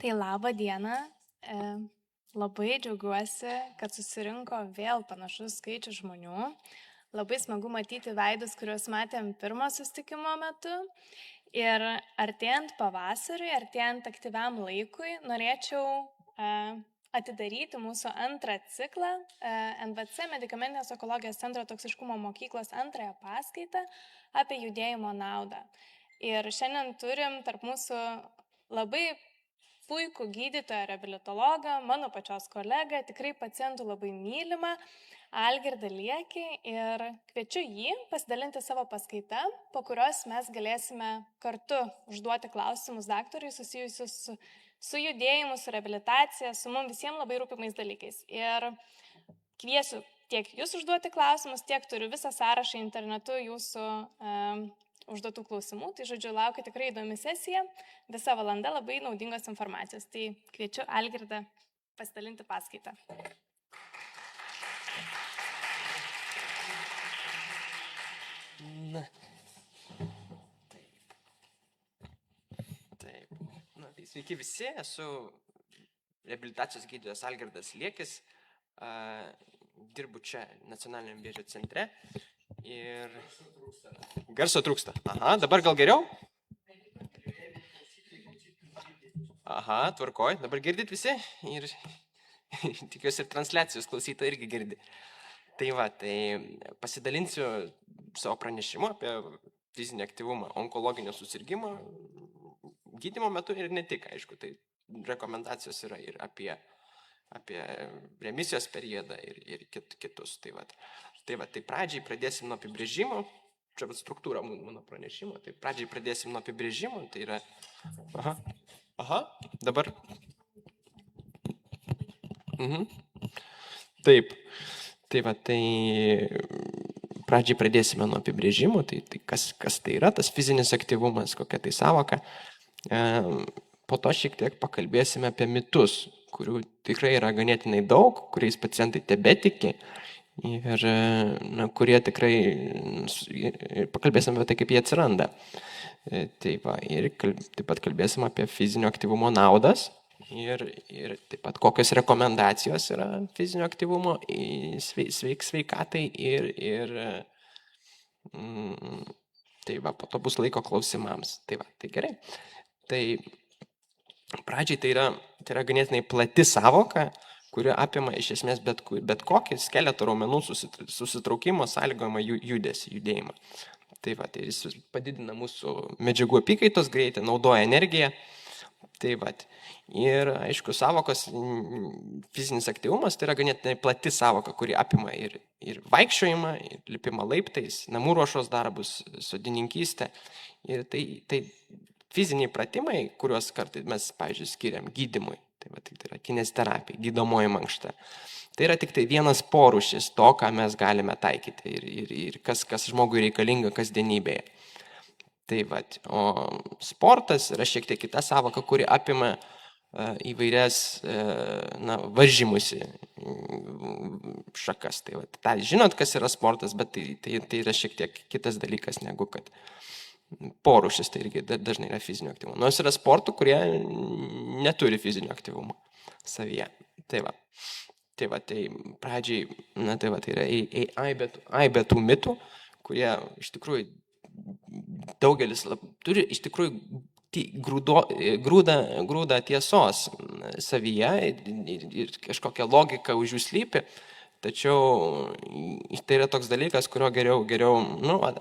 Tai labą dieną. Labai džiaugiuosi, kad susirinko vėl panašus skaičius žmonių. Labai smagu matyti veidus, kuriuos matėm pirmo susitikimo metu. Ir artėjant pavasariui, artėjant aktyviam laikui, norėčiau atidaryti mūsų antrą ciklą NVC Medikamentinės onkologijos centro toksiškumo mokyklos antrąją paskaitą apie judėjimo naudą. Ir šiandien turim tarp mūsų labai puikų gydytoją reabilitologą, mano pačios kolegą, tikrai pacientų labai mylimą, Algirdą Liekį, ir kviečiu jį pasidalinti savo paskaitą, po kurios mes galėsime kartu užduoti klausimus daktarui susijusius su judėjimu, su reabilitacija, su mums visiems labai rūpimais dalykais. Ir kviesiu tiek jūs užduoti klausimus, tiek turiu visą sąrašą internetu jūsų užduotų klausimų. Tai žodžiu, laukia tikrai įdomi sesija, visa valanda labai naudingos informacijos. Tai kviečiu Algirdą pasidalinti paskaitą. Taip. Tai sveiki visi, esu reabilitacijos gydytojas Algirdas Liekis, dirbu čia Nacionaliniam vėžio centre ir garso trūksta. Aha, dabar gal geriau? Aha, tvarkoj, dabar girdit visi ir tikiuosi ir transliacijos klausytojai irgi girdi. Tai va, tai pasidalinsiu savo pranešimu apie fizinį aktyvumą, onkologinio susirgymo gydymo metu ir ne tik, aišku, tai rekomendacijos yra ir apie remisijos periodą ir kitus. Tai pradžiai pradėsim nuo apibrėžimo, čia struktūra mano pranešimo, tai pradžiai pradėsim nuo apibrėžimo, tai yra, dabar, taip, tai pradžiai pradėsime nuo apibrėžimo, tai kas tai yra tas fizinis aktyvumas, kokia tai sąvoka. Po to šiek tiek pakalbėsime apie mitus, kurių tikrai yra ganėtinai daug, kuriais pacientai tebetiki ir kurie tikrai, pakalbėsime apie tai, kaip jie atsiranda. Ir taip pat kalbėsime apie fizinio aktyvumo naudas ir taip pat kokios rekomendacijos yra fizinio aktyvumo sveikatai ir po to bus laiko klausimams. Tai gerai. Tai pradžiai tai yra ganėtinai plati sąvoka, kuri apima iš esmės bet kokį skeleto raumenų susitraukimo sąlygojimą judėjimą. Tai jis padidina mūsų medžiagų apykaitos greitį, naudoja energiją. Ir aišku, sąvokos fizinis aktyvumas tai yra ganėtinai plati sąvoka, kuri apima ir vaikščiojimą, ir lipimą laiptais, namų ruošos darbus, sodininkystę. Ir tai fiziniai pratimai, kuriuos kartais mes, pavyzdžiui, skiriam gydymui, tai yra kineziterapija, gydomoji mankšta. Tai yra tik tai vienas porūšis to, ką mes galime taikyti ir kas žmogui reikalinga kasdienybėje. O sportas yra šiek tiek kita sąvoka, kuri apima įvairias varžymusi šakas. Žinot, kas yra sportas, bet tai yra šiek tiek kitas dalykas negu kad porūšis, tai irgi dažnai yra fizinio aktyvumo. Nors yra sportų, kurie neturi fizinio aktyvumo savyje. Tai pradžiai, tai yra aibė tų mitų, kurie iš tikrųjų daugelis turi iš tikrųjų grūdą tiesos savyje ir kažkokią logiką už jų slypi. Tačiau tai yra toks dalykas, kurio geriau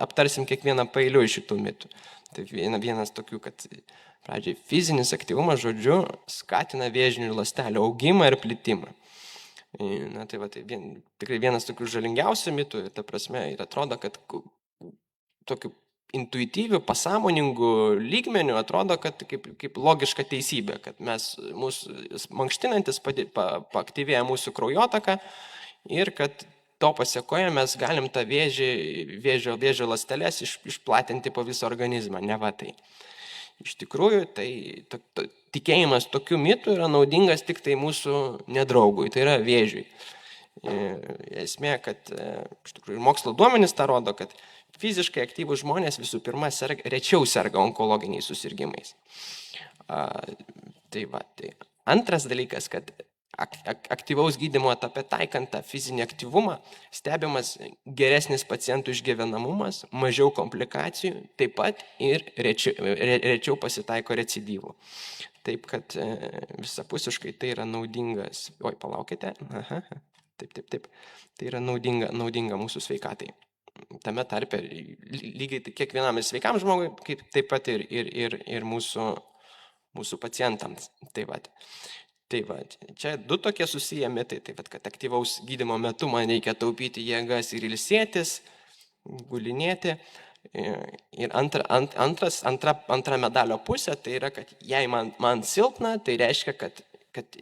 aptarsim kiekvieną pailiui šitų mitų. Tai vienas tokių, kad pradžiai fizinis aktyvumas, žodžiu, skatina vėžinių ląstelių augimą ir plitimą. Tikrai vienas tokių žalingiausių mitų, ta prasme, ir atrodo, kad tokiu intuityviu, pasąmoningu lygmeniu atrodo, kad kaip logiška teisybė, kad mūsų mankštinantis paaktyvėja mūsų kraujotaka, ir kad to pasiekoje mes galim tą vėžio ląsteles išplatinti po visą organizmą, ne va tai. Iš tikrųjų, tai tikėjimas tokiu mitu yra naudingas tik tai mūsų nedraugui, tai yra vėžiui. Esmė, kad iš tikrųjų mokslo duomenys tą rodo, kad fiziškai aktyvūs žmonės visų pirma rečiau serga onkologiniais susirgymais. Tai va, tai antras dalykas, kad aktyvaus gydymo etape taikant tą fizinį aktyvumą, stebimas geresnis pacientų išgyvenamumas, mažiau komplikacijų, taip pat ir rečiau pasitaiko recidyvų. Taip, kad visapusiškai tai yra naudingas, palaukite, taip, tai yra naudinga mūsų sveikatai. Tame tarpe lygiai kiekvienam ir sveikam žmogui, taip pat ir mūsų pacientams. Tai va, čia du tokie susiję mitai, tai va, kad aktyvaus gydymo metu man reikia taupyti jėgas ir ilsėtis, gulinėti. Ir antra medalio pusė, tai yra, kad jei man silpna, tai reiškia, kad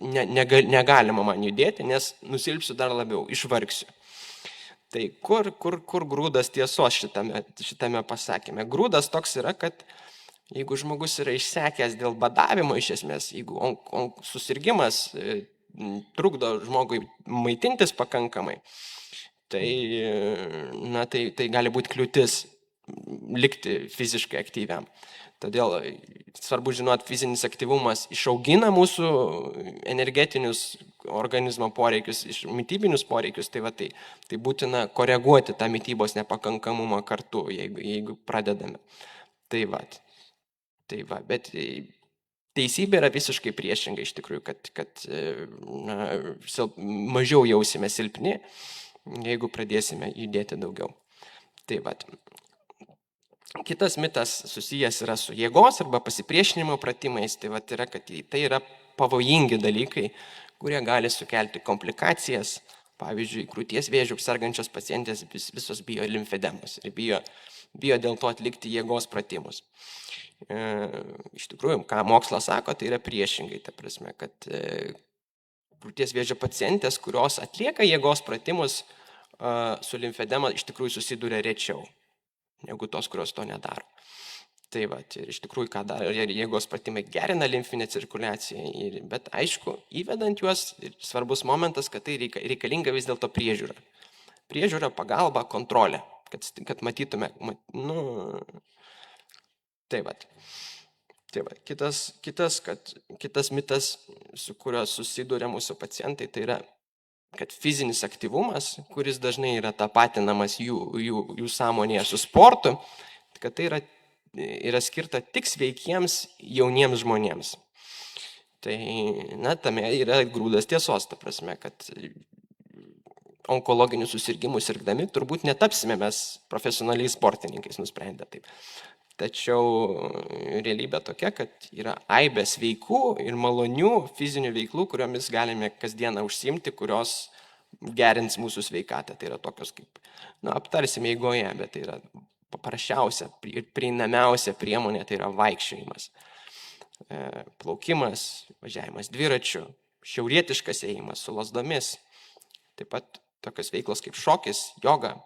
negalima man judėti, nes nusilpsiu dar labiau, išvargsiu. Tai kur grūdas tiesos šitame pasakyme? Grūdas toks yra, kad jeigu žmogus yra išsekęs dėl badavimo iš esmės, jeigu susirgimas trukdo žmogui maitintis pakankamai, tai gali būti kliūtis likti fiziškai aktyviam. Todėl svarbu žinoti, fizinis aktyvumas išaugina mūsų energetinius organizmo poreikius, mitybinius poreikius, tai būtina koreguoti tą mitybos nepakankamumą kartu, jeigu pradedame. Tai va, bet teisybė yra visiškai priešinga iš tikrųjų, kad mažiau jausime silpni, jeigu pradėsime judėti daugiau. Tai va. Kitas mitas susijęs yra su jėgos arba pasipriešinimo pratimais, tai yra, kad tai yra pavojingi dalykai, kurie gali sukelti komplikacijas. Pavyzdžiui, krūties vėžių sergančios pacientės visos bijo limfedemos ir bijo dėl to atlikti jėgos pratimus. Iš tikrųjų, ką mokslas sako, tai yra priešingai, ta prasme, kad krūties vėžio pacientės, kurios atlieka jėgos pratimus su limfedema, iš tikrųjų susiduria rečiau negu tos, kurios to nedaro. Tai va, ir iš tikrųjų, ką daro jėgos pratimai, gerina limfinę cirkuliaciją, bet aišku, įvedant juos, svarbus momentas, kad tai reikalinga vis dėlto priežiūra. Priežiūra, pagalba, kontrolė, kad matytume, tai va. Kitas mitas, su kuriuo susiduria mūsų pacientai, tai yra, kad fizinis aktyvumas, kuris dažnai yra tapatinamas jų sąmonėje su sportu, kad tai yra skirta tik sveikiems jauniems žmonėms. Tai, tame yra grūdas tiesos, ta prasme, kad onkologinių susirgymų sirgdami turbūt netapsime mes profesionaliais sportininkais, nusprendę taip. Tačiau realybė tokia, kad yra aibė sveikų ir malonių fizinių veiklų, kuriomis galime kasdieną užsiimti, kurios gerins mūsų sveikatą. Tai yra tokios kaip, aptarsime eigoje, bet tai yra paprasčiausia ir prieinamiausia priemonė, tai yra vaikščiojimas, plaukimas, važiavimas dviračiu, šiaurietiškas ėjimas su lasdomis. Taip pat tokios veiklos kaip šokis, joga.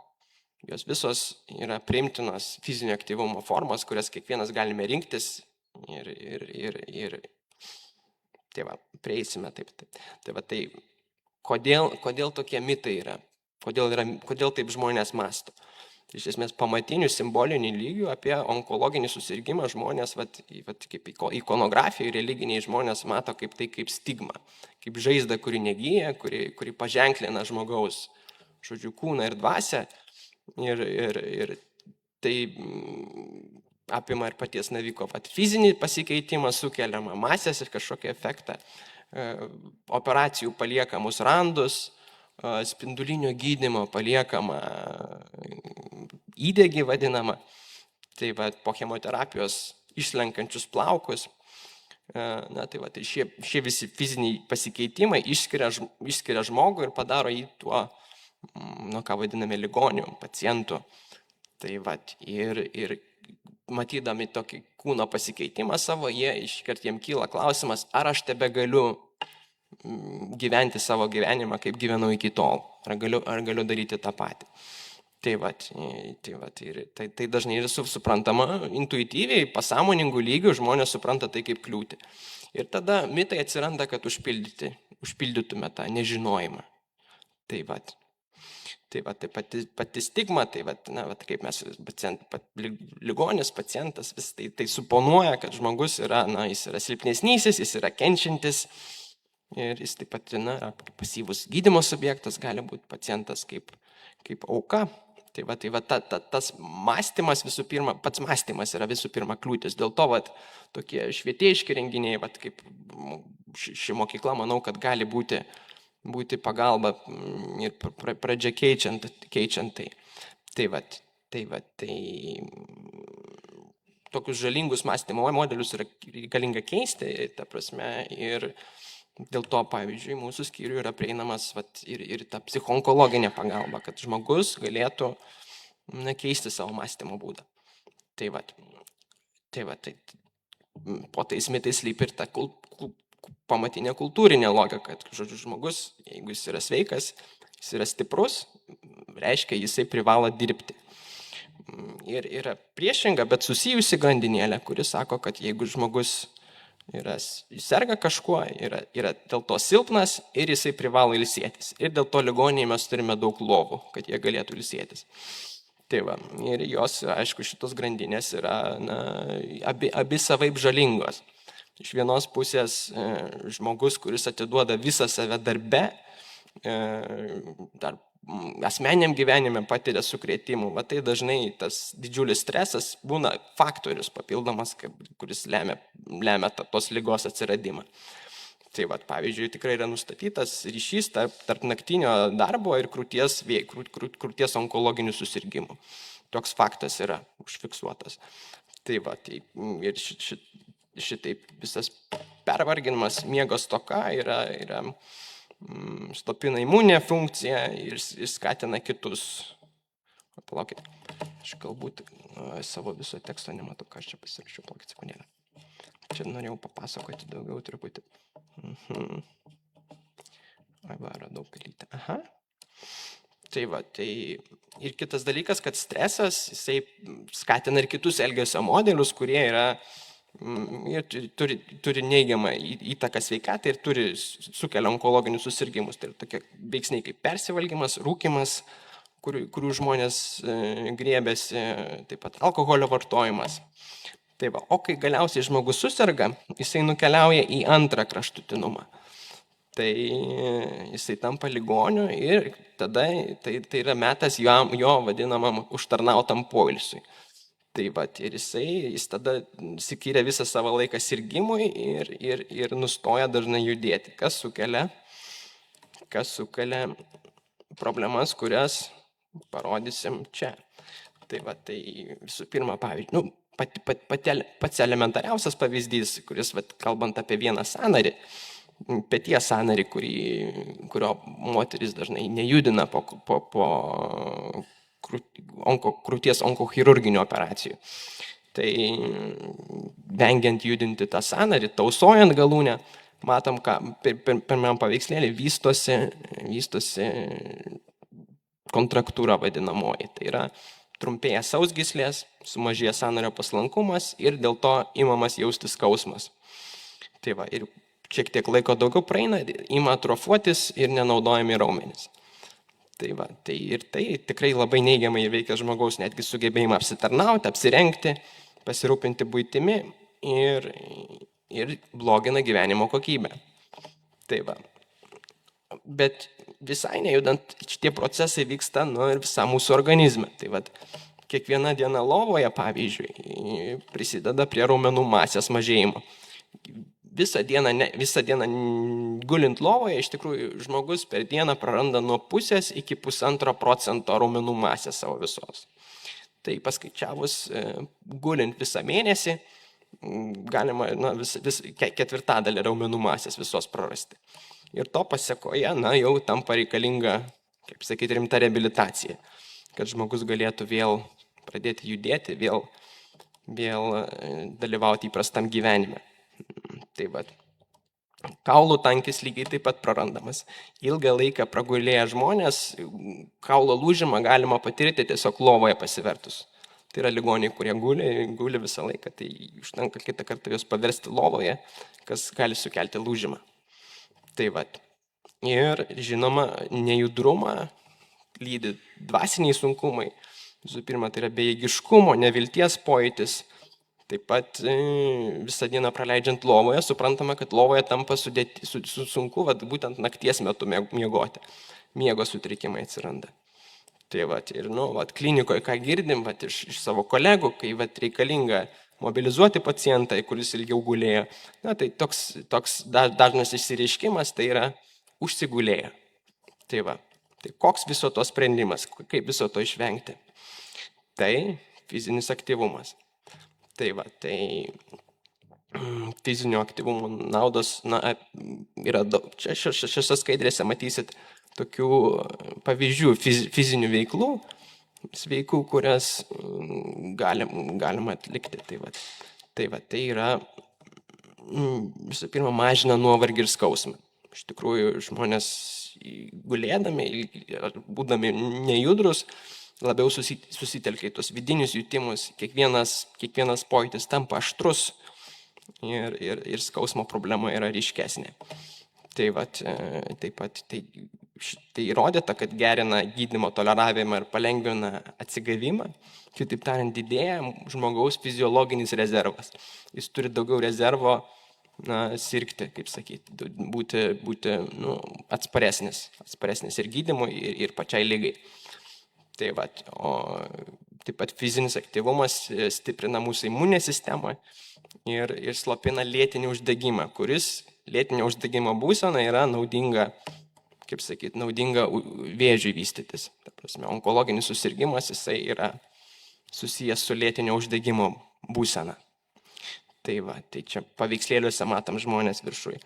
Jos visos yra priimtinos fizinio aktyvumo formos, kurias kiekvienas galime rinktis ir tai va, prieisime taip. Tai va, tai kodėl tokie mitai yra? Kodėl taip žmonės mąsto? Tai iš esmės pamatinių simbolinių lygių apie onkologinį susirgymą žmonės, kaip ikonografijoje religiniai žmonės mato kaip stigmą, kaip žaizdą, kuri negyja, kuri paženklina žmogaus, kūną ir dvasią. Ir tai apima ir paties naviko fizinį pasikeitimą sukeliamą, masės ir kažkokį efektą, operacijų paliekamus randus, spindulinio gydymo paliekamą įdegį vadinamą, tai po chemoterapijos išslenkančius plaukus. Tai šie visi fiziniai pasikeitimai išskiria žmogų ir padaro jį tuo, ką vadiname ligonių, pacientų. Tai ir matydami tokį kūno pasikeitimą savo, iškart jiem kyla klausimas, ar aš tebegaliu gyventi savo gyvenimą, kaip gyvenau iki tol, ar galiu daryti tą patį. Tai dažnai ir suprantama intuityviai, pasąmoningų lygių žmonės supranta tai kaip kliūtį. Ir tada mitai atsiranda, kad užpildytume tą nežinojimą. Tai va, tai pati stigma, tai va, kaip mes, ligonis, pacientas, vis tai suponuoja, kad žmogus yra, jis yra silpnesnysis, jis yra kenčiantis ir jis taip pat, pasyvus gydymo subjektas, gali būti pacientas kaip auka. Tai va, tas mąstymas visų pirma, pats mąstymas yra visų pirma kliūtis. Dėl to, tokie švietėjiški renginiai, kaip ši mokykla, manau, kad gali būti pagalba ir pradžia keičiant tai. Tai tokius žalingus mąstymo modelius yra reikalinga keisti, ta prasme, ir dėl to, pavyzdžiui, mūsų skyriui yra prieinamas ir ta psichoonkologinė pagalba, kad žmogus galėtų keisti savo mąstymo būdą. Tai po tais mitais slypi ir ta pamatinė kultūrinė logika, kad, žodžiu, žmogus, jeigu jis yra sveikas, jis yra stiprus, reiškia, jisai privalo dirbti. Ir yra priešinga, bet susijusi grandinėlė, kuris sako, kad jeigu žmogus serga kažkuo, yra dėl to silpnas ir jisai privalo ilsėtis. Ir dėl to ligoninėje mes turime daug lovų, kad jie galėtų ilsėtis. Tai va, ir jos, aišku, šitos grandinės yra abi savaip žalingos. Iš vienos pusės žmogus, kuris atiduoda visą save darbe, dar asmeniniam gyvenime patiria sukrėtimų. Tai dažnai tas didžiulis stresas būna faktorius papildomas, kuris lemia tos ligos atsiradimą. Tai pavyzdžiui, tikrai yra nustatytas ryšys tarp naktinio darbo ir krūties onkologinių susirgymų. Toks faktas yra užfiksuotas. Tai ir šitaip visas pervarginimas, miego stoka yra slopina imuninę funkciją ir skatina kitus. Palaukit, aš galbūt savo viso teksto nematau, ką aš čia pasirašiau, palaukit sekundėlę. Čia norėjau papasakoti daugiau truputį. Radau pelytę. Aha. Tai ir kitas dalykas, kad stresas, jisai skatina ir kitus elgesio modelius, kurie yra turi neigiamą įtaką sveikatai ir sukelia onkologinius susirgymus. Tai yra tokie veiksniai kaip persivalgymas, rūkymas, kurių žmonės griebėsi, taip pat alkoholio vartojimas. O kai galiausiai žmogus susirga, jisai nukeliauja į antrą kraštutinumą. Tai jisai tampa ligoniu ir tada tai yra metas jo vadinamam užtarnautam poilsiui. Ir jis tada skiria visą savo laiką sirgimui ir nustoja dažnai judėti, kas sukelia problemas, kurias parodysim čia. Tai visų pirma, pavyzdžiui, pats elementariausias pavyzdys, kuris, kalbant apie vieną sąnarį, peties sąnarį, kurio moteris dažnai nejudina po krūties onkochirurginių operacijų. Tai vengiant judinti tą sąnarį, tausojant galūnę, matom, ką pirmam paveikslėlį vystosi kontraktūra vadinamoji. Tai yra trumpėja sausgyslės, sumažėja sąnario paslankumas ir dėl to imamas jausti skausmas. Ir šiek tiek laiko daugiau praeina, ima atrofuotis ir nenaudojami raumenys. Tai tikrai labai neigiamai veikia žmogaus netgi sugebėjimą apsitarnauti, apsirengti, pasirūpinti buitimi ir blogina gyvenimo kokybę. Bet visai nejudant, šitie procesai vyksta ir visam mūsų organizme. Kiekviena diena lovoje, pavyzdžiui, prisideda prie raumenų masės mažėjimo. Visą dieną gulint lovoje, iš tikrųjų, žmogus per dieną praranda nuo 0,5 iki 1,5% raumenų masės savo visos. Tai paskaičiavus, gulint visą mėnesį, galima ketvirtadalį raumenų masės visos prarasti. Ir to pasekoje, jau tampa reikalinga, kaip sakyti, rimta reabilitacija, kad žmogus galėtų vėl pradėti judėti, vėl dalyvauti įprastam gyvenime. Kaulų tankis lygiai taip pat prarandamas. Ilgą laiką pragulėję žmonės, kaulo lūžimą galima patirti tiesiog lovoje pasivertus. Tai yra ligoniai, kurie guli visą laiką, tai užtenka kitą kartą juos paversti lovoje, kas gali sukelti lūžimą. Ir žinoma, nejudrumą lydi dvasiniai sunkumai. Visų pirma, tai yra bejėgiškumo, nevilties pojūtis. Taip pat visą dieną praleidžiant lovoje, suprantama, kad lovoje tampa sunku būtent nakties metu miegoti. Miego sutrikimai atsiranda. Tai ir klinikoje, ką girdim iš savo kolegų, kai reikalinga mobilizuoti pacientą, kuris ilgiau gulėjo, tai toks dažnas išsireiškimas, tai yra užsigulėję. Tai koks viso to sprendimas, kaip viso to išvengti? Tai fizinis aktyvumas. Tai fizinio aktyvumo naudos yra daug. Čia šiose skaidrėse matysit tokių pavyzdžių fizinių veiklų, sveikų, kurias galima atlikti. Tai yra, visų pirma, mažina nuovargį ir skausmą. Iš tikrųjų, žmonės gulėdami, būdami nejudrus, labiau susitelkia į tos vidinius jutimus, kiekvienas pojūtis tampa aštrus ir skausmo problema yra ryškesnė. Taip pat tai įrodyta, kad gerina gydymo toleravimą ir palengvina atsigavimą. Kitaip tariant, didėja žmogaus fiziologinis rezervas. Jis turi daugiau rezervo sirgti, kaip sakyti, būti atsparesnis ir gydymui, ir pačiai lygai. Taip pat fizinis aktyvumas stiprina mūsų imuninę sistemą ir slopina lėtinį uždegimą, kuris lėtinio uždegimo būsena yra naudinga vėžiui vystytis. Ta prasme, onkologinis susirgymas, jisai yra susijęs su lėtinio uždegimo būsena. Tai čia paveikslėliuose matom žmonės viršui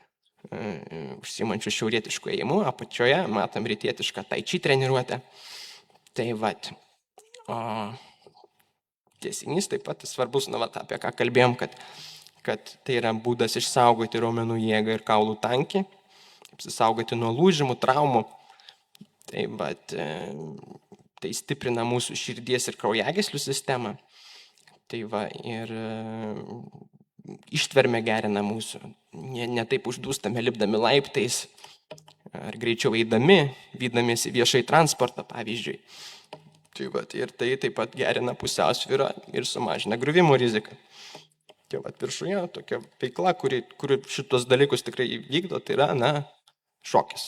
užsiimančių šiaurietiškų ėjimų, apačioje matom rytietišką tai chi treniruotę. O tiesinys taip pat svarbus, apie ką kalbėjom, kad tai yra būdas išsaugoti raumenų jėgą ir kaulų tankį, apsisaugoti nuo lūžimų, traumų. Tai stiprina mūsų širdies ir kraujagyslių sistemą. Ir ištvermę gerina mūsų. Ne taip uždūstame lipdami laiptais, ar greičiau eidami, vydamiesi viešai transportą, pavyzdžiui. Ir tai taip pat gerina pusiausvyrą ir sumažina griuvimo riziką. Viršuje tokia veikla, kuri šitos dalykus tikrai vykdo, tai yra, šokis.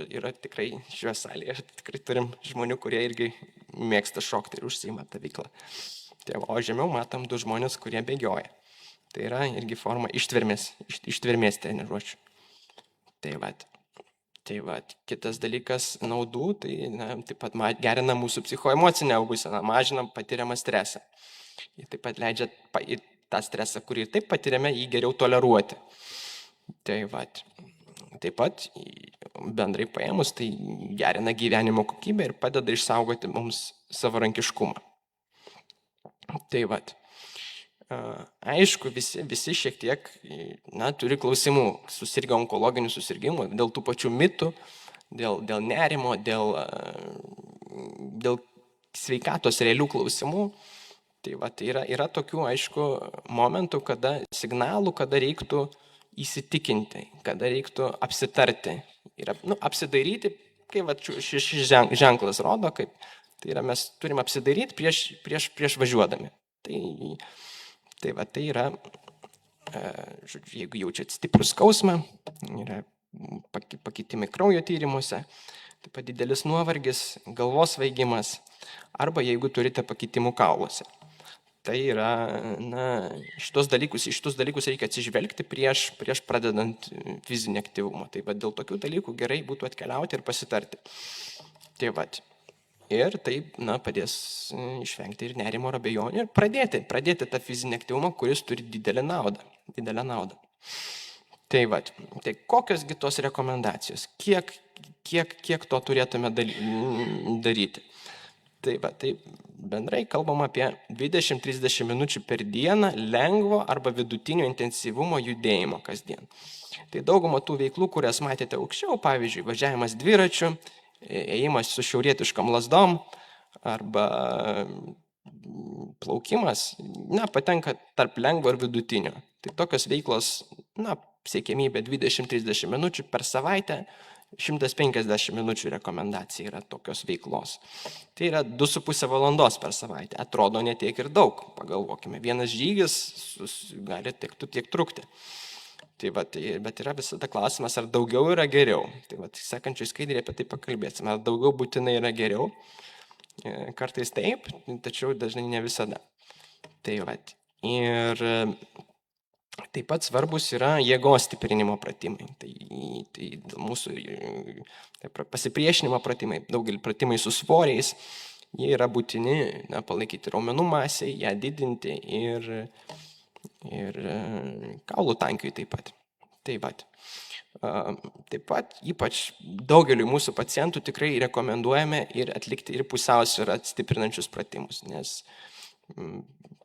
Yra tikrai šioje salėje, tikrai turim žmonių, kurie irgi mėgsta šokti ir užsiima tą veiklą. O žemiau matom 2 žmonės, kurie bėgioja. Tai yra irgi forma ištvermės treniruočių. Kitas dalykas naudų, tai taip pat gerina mūsų psichoemocinę būseną, mažina patiriamą stresą. Jie taip pat leidžia tą stresą, kurį taip patiriame, jį geriau toleruoti. Taip pat bendrai paėmus, tai gerina gyvenimo kokybę ir padeda išsaugoti mums savarankiškumą. Aišku, visi šiek tiek turi klausimų, susirgę onkologinių susirgymų, dėl tų pačių mitų, dėl nerimo, dėl sveikatos realių klausimų. Yra tokių, aišku, momentų, signalų, kada reiktų įsitikinti, kada reiktų apsitarti. Apsidairyti, kaip šis ženklas rodo, mes turim apsidairyti prieš važiuodami. Tai yra, jeigu jaučiat stiprų skausmą, yra pakitimai kraujo tyrimuose, taip pat didelis nuovargis, galvos svaigimas, arba jeigu turite pakitimų kauluose. Tai yra, šitos dalykus reikia atsižvelgti prieš pradedant fizinį aktyvumą. Dėl tokių dalykų gerai būtų atkeliauti ir pasitarti. Ir tai padės išvengti ir nerimo ir abejonių ir pradėti tą fizinį aktyvumą, kuris turi didelę naudą. Tai kokios tos rekomendacijos? Kiek to turėtume daryti? Tai bendrai kalbam apie 20-30 minučių per dieną lengvo arba vidutinio intensyvumo judėjimo kasdien. Tai dauguma tų veiklų, kurias matėte aukščiau, pavyzdžiui, važiavimas dviračiu, ėjimas su šiaurietiškam lazdom arba plaukimas, patenka tarp lengvo ir vidutinio. Tai tokios veiklos, siekiamybė 20-30 minučių per savaitę 150 minučių rekomendacija yra tokios veiklos. Tai yra 2,5 valandos per savaitę. Atrodo ne tiek ir daug, pagalvokime. Vienas žygis gali tiek trukti. Bet yra visada klausimas, ar daugiau yra geriau. Sekančiai skaidrėje apie tai pakalbėsime. Ar daugiau būtinai yra geriau? Kartais taip, tačiau dažnai ne visada. Ir taip pat svarbus yra jėgos stiprinimo pratimai. Tai mūsų pasipriešinimo pratimai, daugelį pratimai su svoriais, jie yra būtini palaikyti raumenų masę, ją didinti ir kaulų tankiui taip pat. Taip pat ypač daugeliu mūsų pacientų tikrai rekomenduojame ir atlikti ir pusiausvyrą stiprinančius pratimus, nes,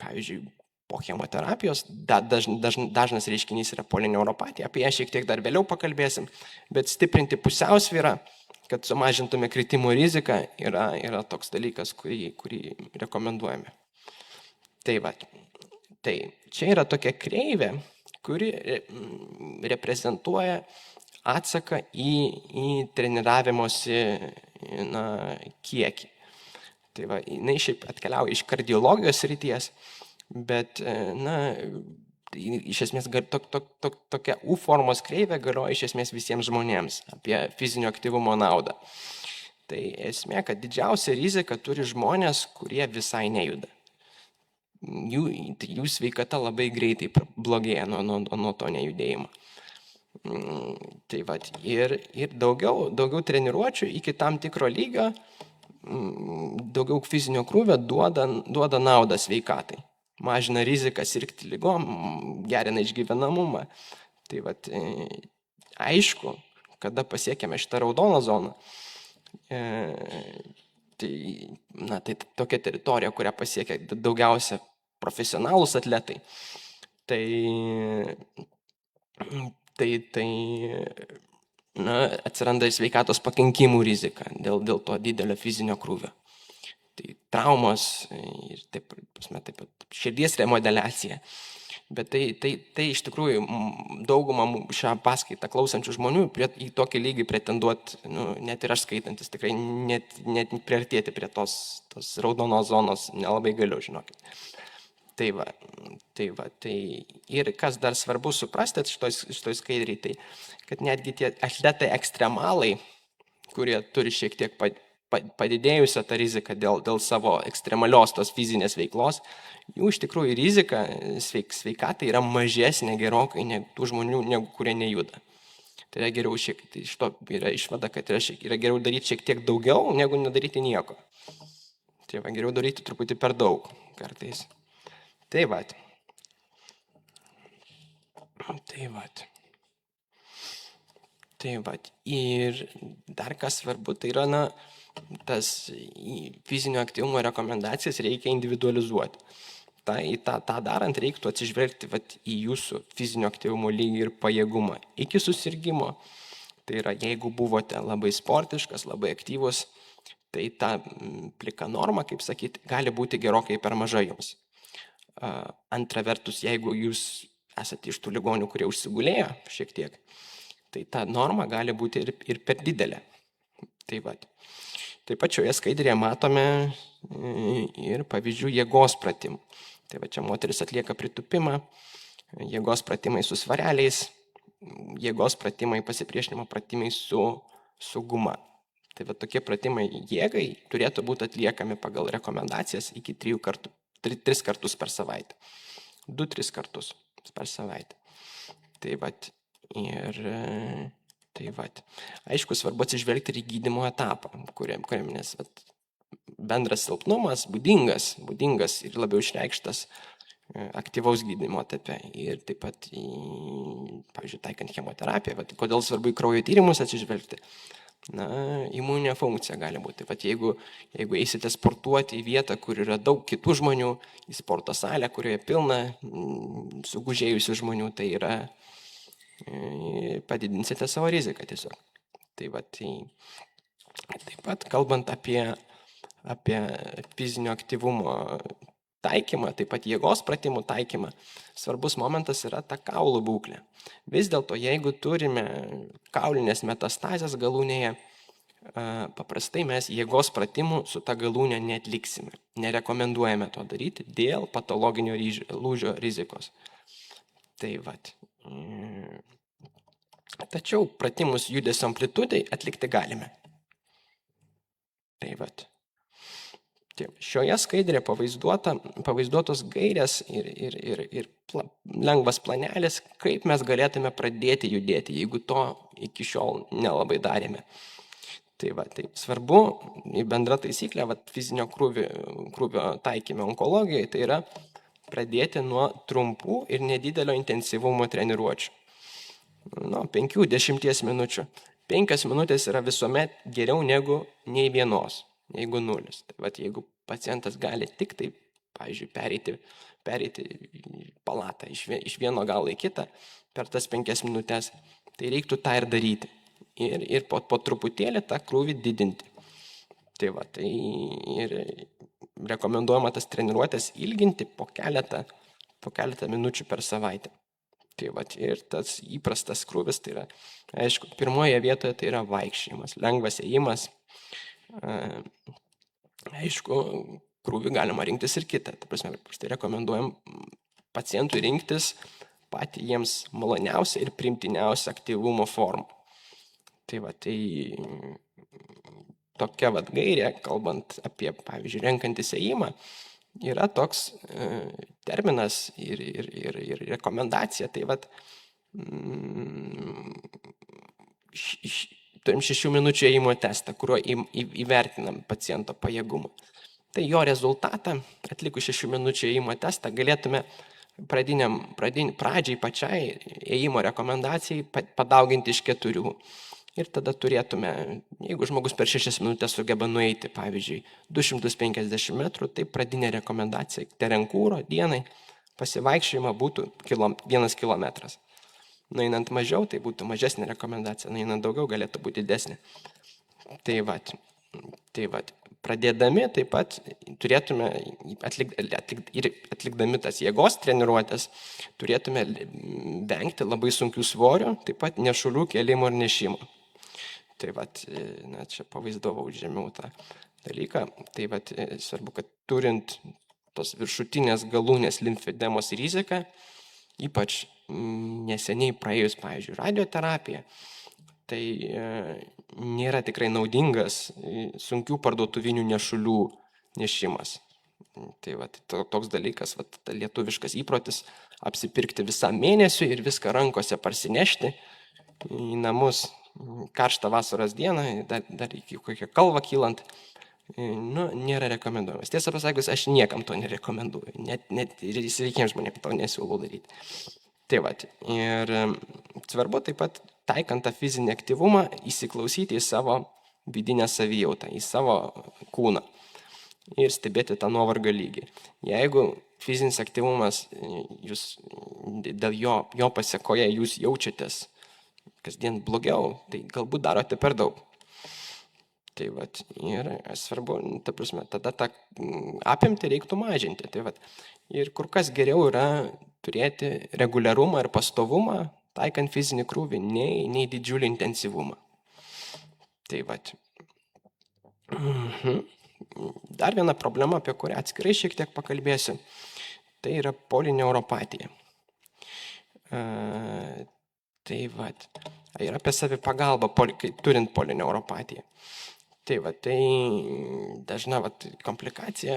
pavyzdžiui, po chemoterapijos dažnas reiškinys yra polineuropatija, apie ją šiek tiek dar vėliau pakalbėsim, bet stiprinti pusiausvyrą, kad sumažintume kritimų riziką, yra toks dalykas, kurį rekomenduojame. Tai čia yra tokia kreivė, kuri reprezentuoja atsaką į treniravimosi kiekį. Jinai šiaip atkeliauja iš kardiologijos srities, bet, iš esmės tokia U formos kreivė galioja iš esmės visiems žmonėms apie fizinio aktyvumo naudą. Tai esmė, kad didžiausia rizika turi žmonės, kurie visai nejuda. Jų sveikata labai greitai blogėja nuo to nejudėjimo. Ir daugiau treniruočių iki tam tikro lygio, daugiau fizinio krūvio duoda naudą sveikatai. Mažina riziką sirgti ligom, gerina išgyvenamumą. Aišku, kada pasiekėme šitą raudoną zoną, tai tokia teritorija, kurią pasiekia daugiausia profesionalūs atletai, atsiranda ir sveikatos pakenkimų rizika dėl to didelio fizinio krūvio. Traumos ir taip pat širdies remodeliacija. Bet tai iš tikrųjų daugumą šią paskaitą klausančių žmonių į tokį lygį pretenduoti, net ir aš skaitantis, tikrai net priartėti prie tos raudonos zonos nelabai galiu, žinokit. Ir kas dar svarbu suprasti šitoj skaidriai, tai kad netgi tie atletai ekstremalai, kurie turi šiek tiek padidėjusią tą riziką dėl savo ekstremalios tos fizinės veiklos, jų iš tikrųjų rizika sveikatai yra mažesnė gerokai negu tų žmonių, kurie nejuda. Tai yra geriau iš to yra išvada, kad yra geriau daryti šiek tiek daugiau, negu nedaryti nieko. Geriau daryti truputį per daug kartais. Ir dar kas svarbu, tai yra, tas fizinio aktyvumo rekomendacijas reikia individualizuoti. Tą darant reiktų atsižvelgti į jūsų fizinio aktyvumo lygį ir pajėgumą iki susirgimo. Tai yra, jeigu buvote labai sportiškas, labai aktyvus, tai ta plika norma, kaip sakyti, gali būti gerokai per maža jums. Antra vertus, jeigu jūs esate iš tų ligonių, kurie užsigulėjo šiek tiek, tai ta norma gali būti ir per didelė. Taip pat šioje skaidrėje matome ir pavyzdžių jėgos pratimų. Čia moteris atlieka pritūpimą, jėgos pratimai su svareliais, jėgos pratimai, pasipriešinimo pratimai su guma. Tokie pratimai jėgai turėtų būti atliekami pagal rekomendacijas iki 3 kartus per savaitę. 2-3 kartus per savaitę. Aišku, svarbu atsižvelgti ir į gydymo etapą, kuriam nes bendras silpnumas būdingas ir labiau išreikštas aktyvaus gydymo etape. Ir taip pat, pavyzdžiui, taikant chemoterapiją, kodėl svarbu į kraujo tyrimus atsižvelgti? Imuninė funkcija gali būti. Jeigu eisite sportuoti į vietą, kur yra daug kitų žmonių, į sporto salę, kurioje pilna sugužėjusių žmonių, tai yra padidinsite savo riziką tiesiog. Taip pat, kalbant apie fizinio aktyvumo taikymą, taip pat jėgos pratimų taikymą, svarbus momentas yra ta kaulų būklė. Vis dėlto, jeigu turime kaulinės metastazės galūnėje, paprastai mes jėgos pratimų su ta galūnė neatliksime. Nerekomenduojame to daryti dėl patologinio lūžio rizikos. Tai vat. Tačiau pratimus judesio amplitudai atlikti galime. Tai vat. Šioje skaidrėje pavaizduotos gairės ir lengvas planelis, kaip mes galėtume pradėti judėti, jeigu to iki šiol nelabai darėme. Tai svarbu, bendra taisyklė, fizinio krūvio taikyme onkologijoje, tai yra pradėti nuo trumpų ir nedidelio intensyvumo treniruočių. Nuo 5-10 minučių. 5 minutės yra visuomet geriau negu nei vienos, negu 0. Tai jeigu pacientas gali tik tai, pavyzdžiui, pereiti palatą iš vieno galo į kitą per tas 5 minutės, tai reiktų tą ir daryti. Ir po truputėlį tą krūvį didinti. Tai ir rekomenduojama tas treniruotės ilginti po keletą minučių per savaitę. Tai ir tas įprastas krūvis, tai yra, aišku, pirmoje vietoje tai yra vaikščiojimas, lengvas ėjimas. Aišku, krūvį galima rinktis ir kitą. Tai rekomenduojam pacientui rinktis patį jiems maloniausią ir primtiniausią aktyvumo formą. Tai tokia gairė, kalbant apie, pavyzdžiui, renkantis ėjimą, yra toks terminas ir rekomendacija. Tai turim 6 minučių ėjimo testą, kuriuo įvertinam paciento pajėgumą. Tai jo rezultatą, atlikus 6 minučių ėjimo testą, galėtume pradžiai pačiai ėjimo rekomendacijai padauginti iš 4. Ir tada turėtume, jeigu žmogus per 6 minutės sugeba nueiti, pavyzdžiui, 250 metrų, tai pradinė rekomendacija terenkūro dienai pasivaikščiojimą būtų 1 kilometras. Nueinant mažiau, tai būtų mažesnė rekomendacija, nueinant daugiau galėtų būti didesnė. Tai pradėdami taip pat turėtume, atlikdami tas jėgos treniruotės, turėtume vengti labai sunkių svorių, taip pat nešulių kėlimo ir nešimo. Tai čia pavaizdavau žemiau tą dalyką. Tai svarbu, kad turint tos viršutinės galūnės limfedemos riziką, ypač neseniai praėjus, pavyzdžiui, radioterapiją, tai nėra tikrai naudingas sunkių parduotuvinių nešulių nešimas. Tai toks dalykas, lietuviškas įprotis apsipirkti visam mėnesiui ir viską rankose parsinešti į namus karštą vasaros dieną, dar iki kokią kalvą kylant, nėra rekomenduojamas. Tiesą pasakius, aš niekam to nerekomenduoju, net ir sveikiems žmonėms to nesiūlau daryti. Ir svarbu taip pat, taikant tą fizinį aktyvumą, įsiklausyti į savo vidinę savijautą, į savo kūną ir stebėti tą nuovargio lygį. Jeigu fizinis aktyvumas, dėl jo pasekoje jūs jaučiatės kasdien blogiau, tai galbūt darote per daug. Ir svarbu, tada tą apimtį reiktų mažinti. Ir kur kas geriau yra turėti reguliarumą ir pastovumą, taikant fizinį krūvį, nei didžiulį intensyvumą. Dar viena problema, apie kurią atskirai šiek tiek pakalbėsiu, tai yra polineuropatija. Ir apie savipagalbą, turint polineuropatiją. Tai dažna komplikacija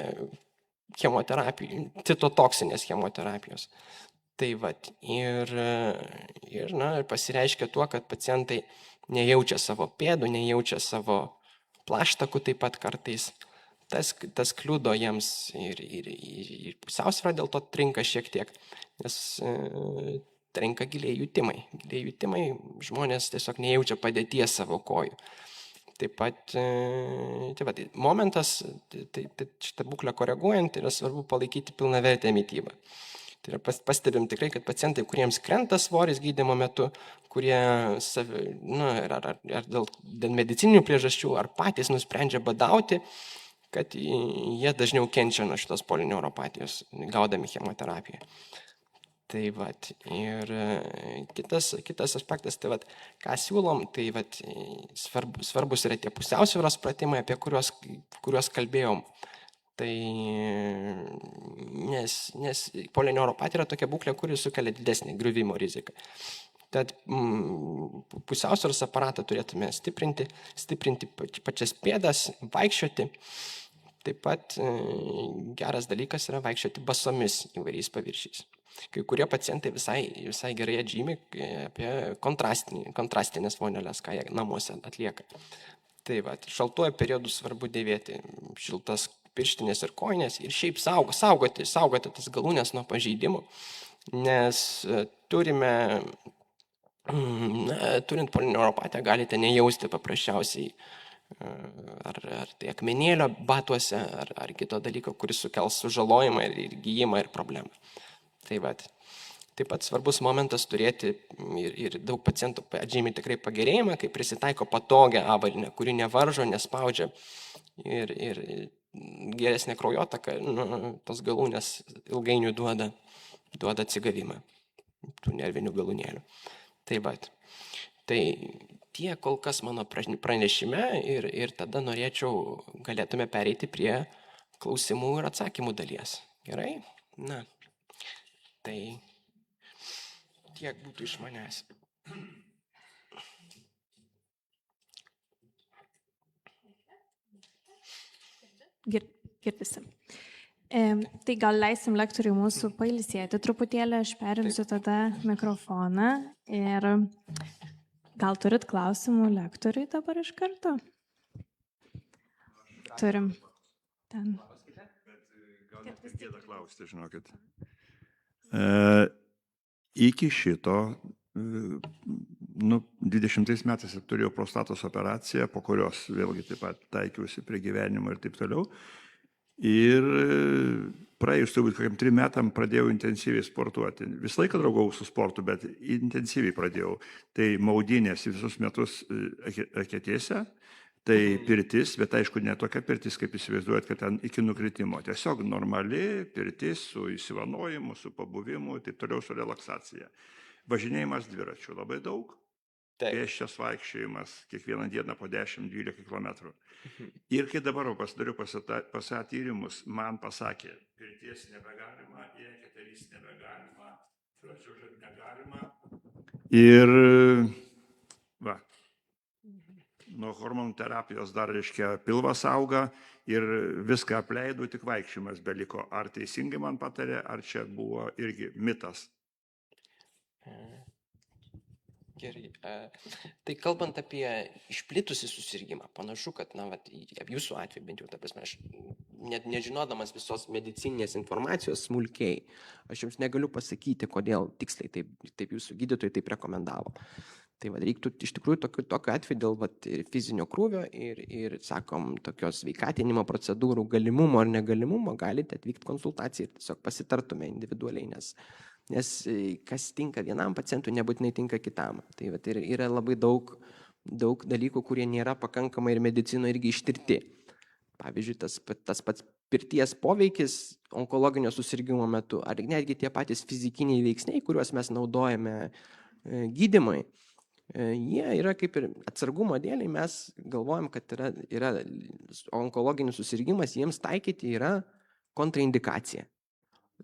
chemoterapijų, citotoksinės chemoterapijos. Ir pasireiškia tuo, kad pacientai nejaučia savo pėdų, nejaučia savo plaštakų taip pat kartais. Tas kliudo jiems ir pusiausvyrą dėl to trinka šiek tiek, nes trinka giliai jutimai. Giliai jutimai žmonės tiesiog nejaučia padėties savo kojų. Taip pat momentas, šitą būklę koreguojant, yra svarbu palaikyti pilnavertę mitybą. Tai yra pastebim tikrai, kad pacientai, kuriems krenta svoris gydymo metu, kurie ar dėl medicininių priežasčių, ar patys nusprendžia badauti, kad jie dažniau kenčia nuo šitos polineuropatijos, gaudami chemoterapiją. Tai vat, ir kitas aspektas, tai vat, ką siūlom, tai vat, svarbus yra tie pusiausvyros pratimai, apie kuriuos kalbėjom. Tai nes polineuropatija yra tokia būklė, kuri sukelia didesnį griuvimo riziką. Tad pusiausvyros aparatą turėtume stiprinti pačias pėdas, vaikščioti. Taip pat geras dalykas yra vaikščioti basomis įvairiais paviršiais. Kai kurie pacientai visai gerai atžymi apie kontrastinės vonelės, ką jie namuose atlieka. Tai va, šaltuoju periodu svarbu dėvėti šiltas pirštinės ir kojinės ir šiaip saugoti tas galūnės nuo pažeidimų, nes turint polineuropatiją galite nejausti paprasčiausiai ar tai akmenėlio batuose, ar kito dalyko, kuris sukels sužalojimą ir gijimą ir problemą. Tai va, taip pat svarbus momentas turėti ir daug pacientų atžymi tikrai pagerėjimą, kai prisitaiko patogią avalynę, kuri nevaržo, nespaudžia ir geresnė kraujotaka, tos galūnės ilgainiui duoda atsigavimą tų nervinių galūnėlių. Tai va, tai tie kol kas mano pranešime ir tada galėtume pereiti prie klausimų ir atsakymų dalies. Gerai? Na. Tai tiek būtų iš manęs. Girdisi. Tai gal leisim lektoriui mūsų pailsėti truputėlį, aš perimsiu tada mikrofoną ir gal turit klausimų lektoriui dabar iš karto? Turim. Ten. Gal net gėda klausti, žinokit. Iki šito, 20 metais turėjau prostatos operaciją, po kurios vėlgi taip pat taikiausi prie gyvenimo ir taip toliau. Ir praėjus turbūt kokiam 3 metam pradėjau intensyviai sportuoti. Visą laiką draugau su sportu, bet intensyviai pradėjau. Tai maudynės visus metus Eketėse. Tai pirtis, bet aišku, ne tokia pirtis, kaip įsivaizduojat, kad ten iki nukritimo. Tiesiog normali pirtis su įsivanojimu, su pabuvimu, taip toliau su relaksacija. Važinėjimas dviračių labai daug. Pėsčias vaikščiojimas kiekvieną dieną po 10-12 km. Ir kai dabar pasidariau PSA tyrimus, man pasakė, pirties nebegalima, Eketerys nebegalima, Šračiužat negalima. Ir va. Nuo hormonų terapijos dar, reiškia, pilvas auga ir viską apleidau, tik vaikščiojimas beliko. Ar teisingai man patarė, ar čia buvo irgi mitas? Gerai. Tai kalbant apie išplitusį susirgimą, panašu, kad, jūsų atveju bent jau, ta prasme, aš net nežinodamas visos medicininės informacijos smulkiai, aš jums negaliu pasakyti, kodėl tiksliai taip jūsų gydytojai taip rekomendavo. Tai reiktų iš tikrųjų tokiu atveju dėl fizinio krūvio ir, sakom, tokios sveikatinimo procedūrų galimumo ar negalimumo galite atvykti konsultaciją ir tiesiog pasitartume individualiai, nes kas tinka vienam pacientui, nebūtinai tinka kitam. Tai yra labai daug dalykų, kurie nėra pakankamai ir medicinoje irgi ištirti. Pavyzdžiui, tas pats pirties poveikis onkologinio susirgimo metu, ar netgi tie patys fizikiniai veiksniai, kuriuos mes naudojame gydymui, jie yra kaip ir atsargumo dėliai, mes galvojam, kad yra onkologinis susirgymas, jiems taikyti yra kontraindikacija.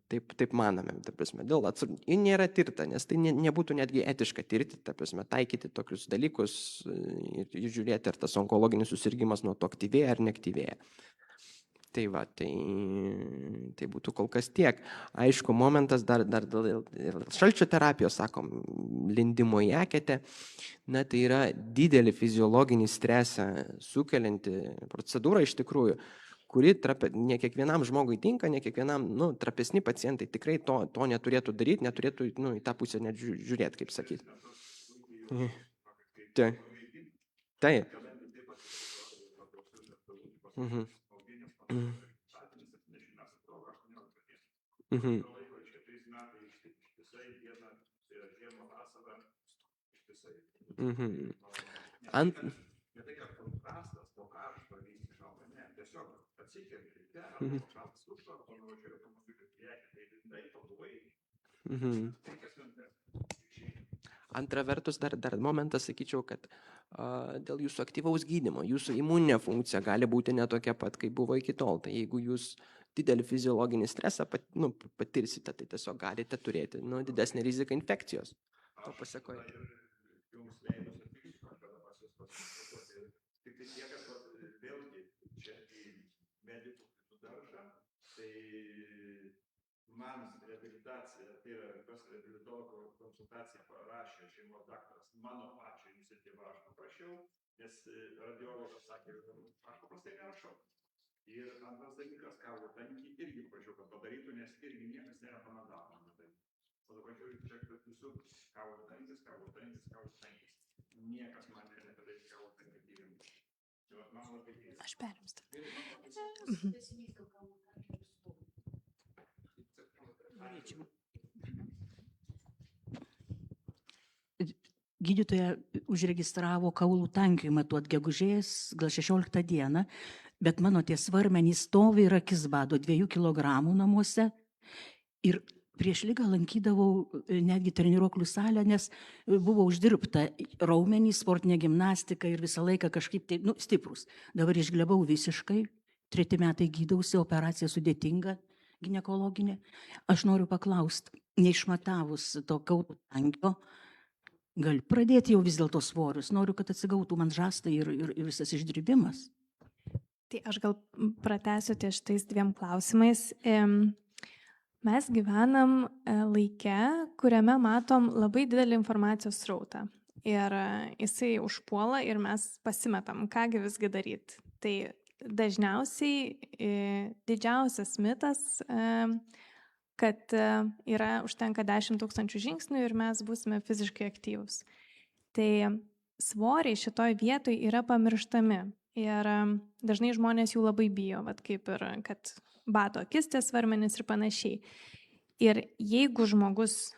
Taip manome, ta prasme. Ir nėra tirta, nes tai nebūtų netgi etiška tirti, ta prasme, taikyti tokius dalykus ir žiūrėti, ar tas onkologinis susirgymas nuo to aktyvėja ar neaktyvėja. Tai va, tai būtų kol kas tiek. Aišku, momentas dar dėl šalčio terapijos, sakom, lindimo į eketę, tai yra didelį fiziologinį stresą sukelianti procedūra iš tikrųjų, kuri ne kiekvienam žmogui tinka, ne kiekvienam, trapesni pacientai tikrai to neturėtų daryti, neturėtų į tą pusę net žiūrėti, kaip sakyti. Taip. tiesiog atsikeli, šaltas užtvaras, nuvažiuoji automobiliu į priekį, tai lindai, pabuvai, 5 minutės. Antra vertus, dar momentas, sakyčiau, kad dėl jūsų aktyvaus gydymo, jūsų imuninė funkcija gali būti netokia pat, kaip buvo iki tol. Tai jeigu jūs didelį fiziologinį stresą patirsite, tai tiesiog galite turėti didesnį riziką infekcijos. To pasekoje. Jums leidus atvyksiu kažkada pas jūs pasikonsultuoti. Tik tai tiek, kad vėlgi čia į medikų daržą, tai man reabilitacija, tai yra pas reabilitologo konsultaciją parašė šeimos daktaras mano pačio iniciatyvą, aš paprašiau, nes radiologas sakė, aš paprastai nerašau. Ir antras dalykas, kaulų tankį irgi prašiau, kad padarytų, nes irgi niekas nerekomendavo. O dabar žiūrėjau, čia visur kaulų tankis. Niekas man nepadarys kaulų tankį tyrimų. Man labai keista. Aš perimstu. Gydytoja užregistravo kaulų tankį matuot gegužės gal 16 dieną, bet mano tie svarmenys stovi ir akis bado 2 kilogramų namuose. Ir prieš ligą lankydavau netgi treniruoklių salę, nes buvo uždirbta raumenys, sportinė gimnastika ir visą laiką kažkaip tai, stiprus. Dabar išglebau visiškai, 3 metai gydausi, operacija sudėtinga, ginekologinė. Aš noriu paklausti, neišmatavus to kaulų tankio, galiu pradėti jau vis dėlto svorius, noriu, kad atsigautų man žastai ir visas išdirbimas. Tai aš gal pratęsiu ties šitais 2 klausimais. Mes gyvenam laike, kuriame matom labai didelį informacijos srautą. Ir jisai užpuola ir mes pasimetam, kągi visgi daryti. Tai dažniausiai didžiausias mitas, kad užtenka 10 000 žingsnių ir mes būsime fiziškai aktyvūs. Tai svoriai šitoj vietoj yra pamirštami. Ir dažnai žmonės jų labai bijo, kaip ir, kad bado akis ties svarmenis ir panašiai. Ir jeigu žmogus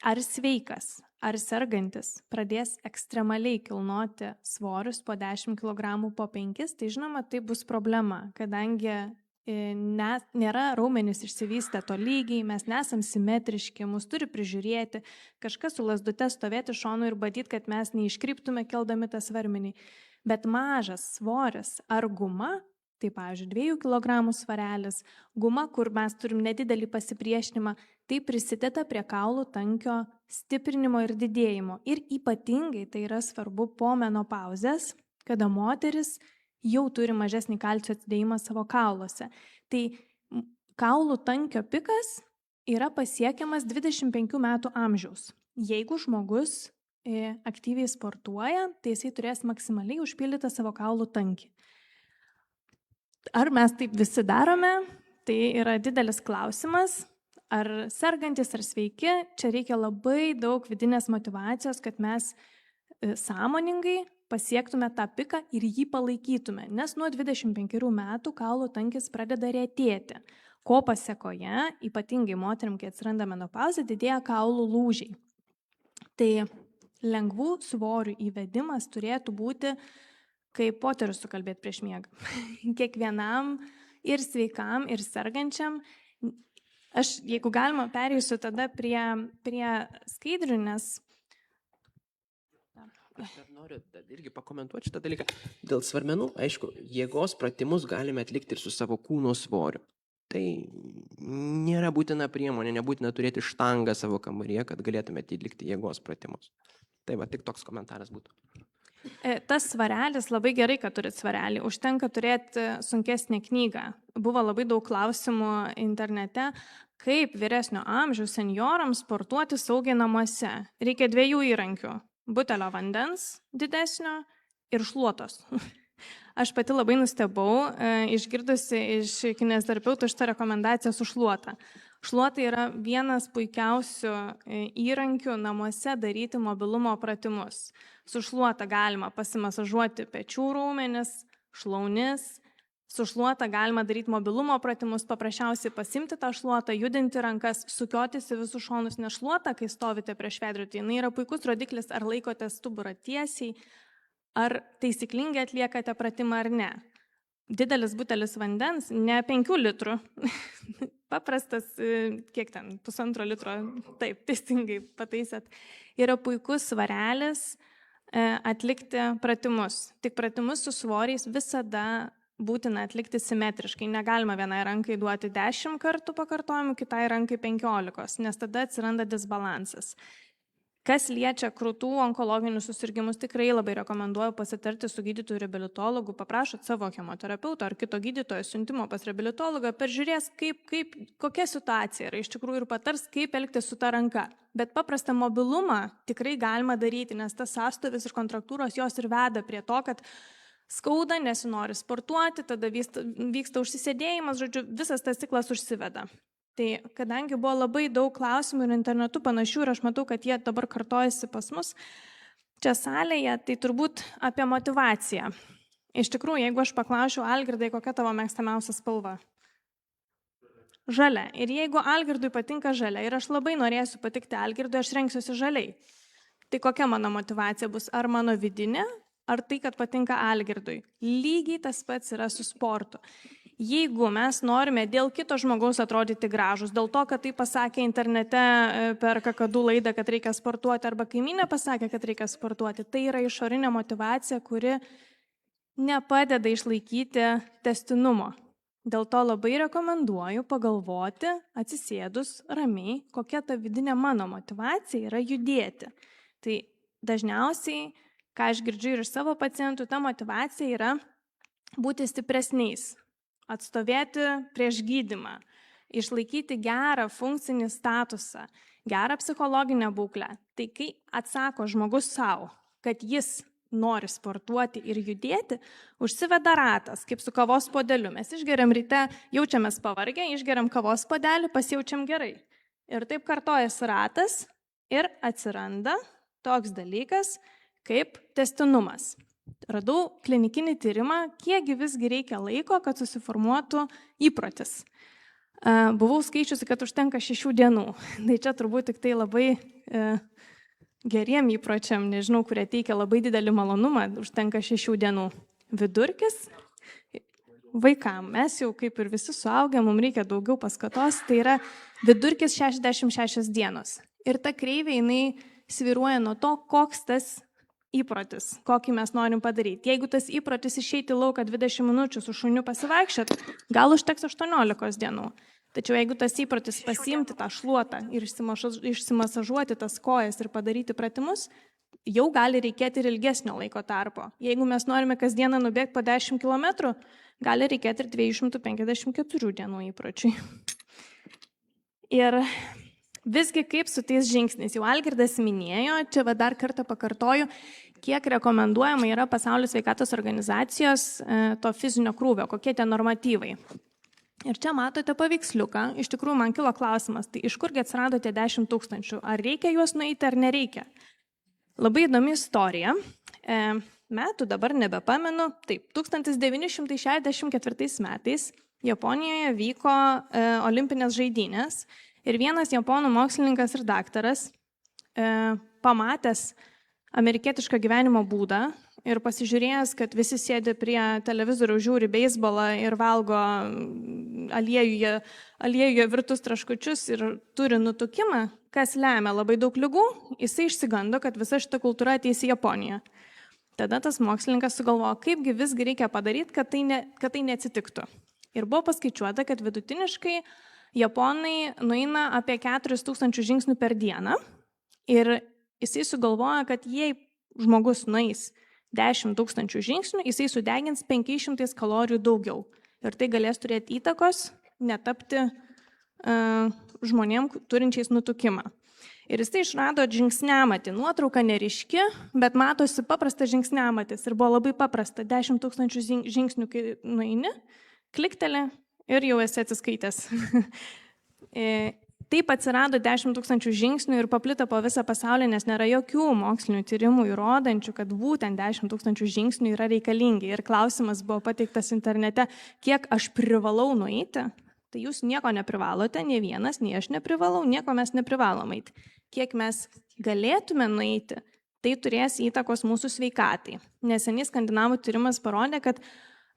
ar sveikas, ar sergantis pradės ekstremaliai kilnoti svorius po 10 kg, po 5, tai žinoma, tai bus problema, kadangi nėra raumenys išsivystę tolygiai, mes nesam simetriški, mus turi prižiūrėti, kažkas su lasdute stovėti šonu ir badyti, kad mes neiškryptume keldami tą svarmenį. Bet mažas svoris ar guma, tai pavyzdžiui 2 kg svarelis, guma, kur mes turim nedidelį pasipriešinimą, tai prisideda prie kaulų tankio stiprinimo ir didėjimo. Ir ypatingai tai yra svarbu po menopauzės, kada moteris jau turi mažesnį kalcio atsidėjimą savo kauluose. Tai kaulų tankio pikas yra pasiekiamas 25 metų amžiaus. Jeigu žmogus aktyviai sportuoja, tai jisai turės maksimaliai užpildytą savo kaulų tankį. Ar mes taip visi darome? Tai yra didelis klausimas. Ar sergantis, ar sveiki? Čia reikia labai daug vidinės motyvacijos, kad mes sąmoningai pasiektume tą piką ir jį palaikytume. Nes nuo 25 metų kaulų tankis pradeda retėti. Ko pasekoje, ypatingai moteriam, kai atsiranda menopauzė, didėja kaulų lūžiai. Tai lengvų svorių įvedimas turėtų būti, kaip poterius sukalbėti prieš miegą. Kiekvienam ir sveikam, ir sergančiam. Aš, jeigu galima, perėsiu tada prie skaidrių, nes... Aš dar noriu irgi pakomentuoti šitą dalyką. Dėl svarmenų, aišku, jėgos pratimus galime atlikti ir su savo kūno svoriu. Tai nėra būtina priemonė, nebūtina turėti štangą savo kambaryje, kad galėtumėte atlikti jėgos pratimus. Tai va, tik toks komentaras būtų. Tas svarelis, labai gerai, kad turit svarelį. Užtenka turėti sunkesnę knygą. Buvo labai daug klausimų internete, kaip vyresnio amžiaus senjorams sportuoti saugiai namuose. Reikia 2 įrankių. Butelio vandens didesnio ir šluotos. Aš pati labai nustebau, išgirdusi iš kineziterapeutų šitą rekomendaciją su šluota. Šluota yra vienas puikiausių įrankių namuose daryti mobilumo pratimus. Su šluota galima pasimasažuoti pečių raumenis, šlaunis. Su šluota galima daryti mobilumo pratimus, paprasčiausiai pasimti tą šluotą, judinti rankas, sukiotis į visus šonus. Nes šluota, kai stovite prieš veidrodį, jinai yra puikus rodiklis, ar laikote stuburą tiesiai, ar taisyklingai atliekate pratimą ar ne. didelis butelis vandens, ne 5 litrų, paprastas, kiek ten, 1,5 litro, taip, teisingai pataisėt, yra puikus svarelis atlikti pratimus. Tik pratimus su svoriais visada būtina atlikti simetriškai. Negalima vienai rankai duoti 10 kartų pakartojimų, kitai rankai 15, nes tada atsiranda disbalansas. Kas liečia krūtų onkologinius susirgymus, tikrai labai rekomenduoju pasitarti su gydytoju reabilitologu, paprašot savo chemoterapeuto ar kito gydytojo siuntimo pas reabilitologą, peržiūrės, kokia situacija yra iš tikrųjų ir patars, kaip elgtis su ta ranka. Bet paprastą mobilumą tikrai galima daryti, nes tas sąstovis ir kontraktūros jos ir veda prie to, kad skauda, nesinori sportuoti, tada vyksta užsisėdėjimas, žodžiu, visas tas ciklas užsiveda. Tai kadangi buvo labai daug klausimų ir internetu panašių ir aš matau, kad jie dabar kartojasi pas mus čia salėje, tai turbūt apie motivaciją. Iš tikrųjų, jeigu aš paklausiu Algirdai, kokia tavo mėgstamiausia spalva? Žalia. Ir jeigu Algirdui patinka žalia ir aš labai norėsiu patikti Algirdui, aš renksiuosi žaliai. Tai kokia mano motivacija bus? Ar mano vidinė, ar tai, kad patinka Algirdui? Lygiai tas pats yra su sportu. Jeigu mes norime dėl kito žmogaus atrodyti gražus, dėl to, kad tai pasakė internete per kakadų laidą, kad reikia sportuoti, arba kaimynė pasakė, kad reikia sportuoti, tai yra išorinė motivacija, kuri nepadeda išlaikyti tęstinumo. Dėl to labai rekomenduoju pagalvoti, atsisėdus ramiai, kokia ta vidinė mano motivacija yra judėti. Tai dažniausiai, ką aš girdžiu ir iš savo pacientų, ta motivacija yra būti stipresniais. Atstovėti prieš gydymą, išlaikyti gerą funkcinį statusą, gerą psichologinę būklę. Tai kai atsako žmogus savo, kad jis nori sportuoti ir judėti, užsiveda ratas, kaip su kavos puodeliu. Mes išgeriam ryte, jaučiamės pavargę, išgeriam kavos puodelį, pasijaučiam gerai. Ir taip kartojasi ratas ir atsiranda toks dalykas kaip tęstinumas. Radau klinikinį tyrimą, kiekgi visgi reikia laiko, kad susiformuotų įprotis. Buvau skaičiusi, kad užtenka 6 dienų. Tai čia turbūt tik tai labai geriem įpročiam, nežinau, kurie teikia labai didelį malonumą, užtenka 6 dienų. Vidurkis vaikam, mes jau kaip ir visi suaugę, mums reikia daugiau paskatos, tai yra vidurkis 66 dienos. Ir ta kreivė, jinai svyruoja nuo to, koks tas įprotis, kokį mes norim padaryti. Jeigu tas įprotis išeiti lauką 20 minučių su šuniu pasivaikščiot, gal užteks 18 dienų. Tačiau jeigu tas įprotis pasiimti tą šluotą ir išsimasažuoti tas kojas ir padaryti pratimus, jau gali reikėti ir ilgesnio laiko tarpo. Jeigu mes norime kasdieną nubėgti po 10 km, gali reikėti ir 254 dienų įpročiui. Ir visgi kaip su tais žingsniais, jau Algirdas minėjo, čia dar kartą pakartoju, kiek rekomenduojama yra Pasaulio sveikatos organizacijos to fizinio krūvio, kokie tie normatyvai. Ir čia matote paveiksliuką, iš tikrųjų man kilo klausimas, tai iš kurgi atsirado tie 10 000, ar reikia juos nueiti ar nereikia? Labai įdomi istorija, metų dabar nebepamenu, taip, 1964 metais Japonijoje vyko olimpinės žaidynės. Ir vienas japonų mokslininkas ir daktaras, pamatęs amerikietišką gyvenimo būdą ir pasižiūrėjęs, kad visi sėdi prie televizorių, žiūri beisbolą ir valgo aliejuje virtus traškučius ir turi nutukimą, kas lemia labai daug ligų, jisai išsigando, kad visa šita kultūra ateis į Japoniją. Tada tas mokslininkas sugalvojo, kaipgi visgi reikia padaryti, kad tai neatsitiktų. Ir buvo paskaičiuota, kad vidutiniškai Japonai nueina apie 4000 žingsnių per dieną ir jisai sugalvoja, kad jei žmogus nueis 10 000 žingsnių, jisai sudegins 500 kalorijų daugiau. Ir tai galės turėti įtakos netapti žmonėm turinčiais nutukimą. Ir jisai išrado žingsniamatį. Nuotrauka neryški, bet matosi paprastas žingsniamatis. Ir buvo labai paprasta. 10 000 žingsnių, kai nueini, klikteli ir jau esi atsiskaitęs. Taip atsirado 10 000 žingsnių ir paplito po visą pasaulį, nes nėra jokių mokslinių tyrimų įrodančių, kad būtent 10 000 žingsnių yra reikalingi. Ir klausimas buvo pateiktas internete, kiek aš privalau nueiti. Tai jūs nieko neprivalote, nei vienas, nei aš neprivalau, nieko mes neprivalom eiti. Kiek mes galėtume nueiti, tai turės įtakos mūsų sveikatai. Neseniai skandinavų tyrimas parodė, kad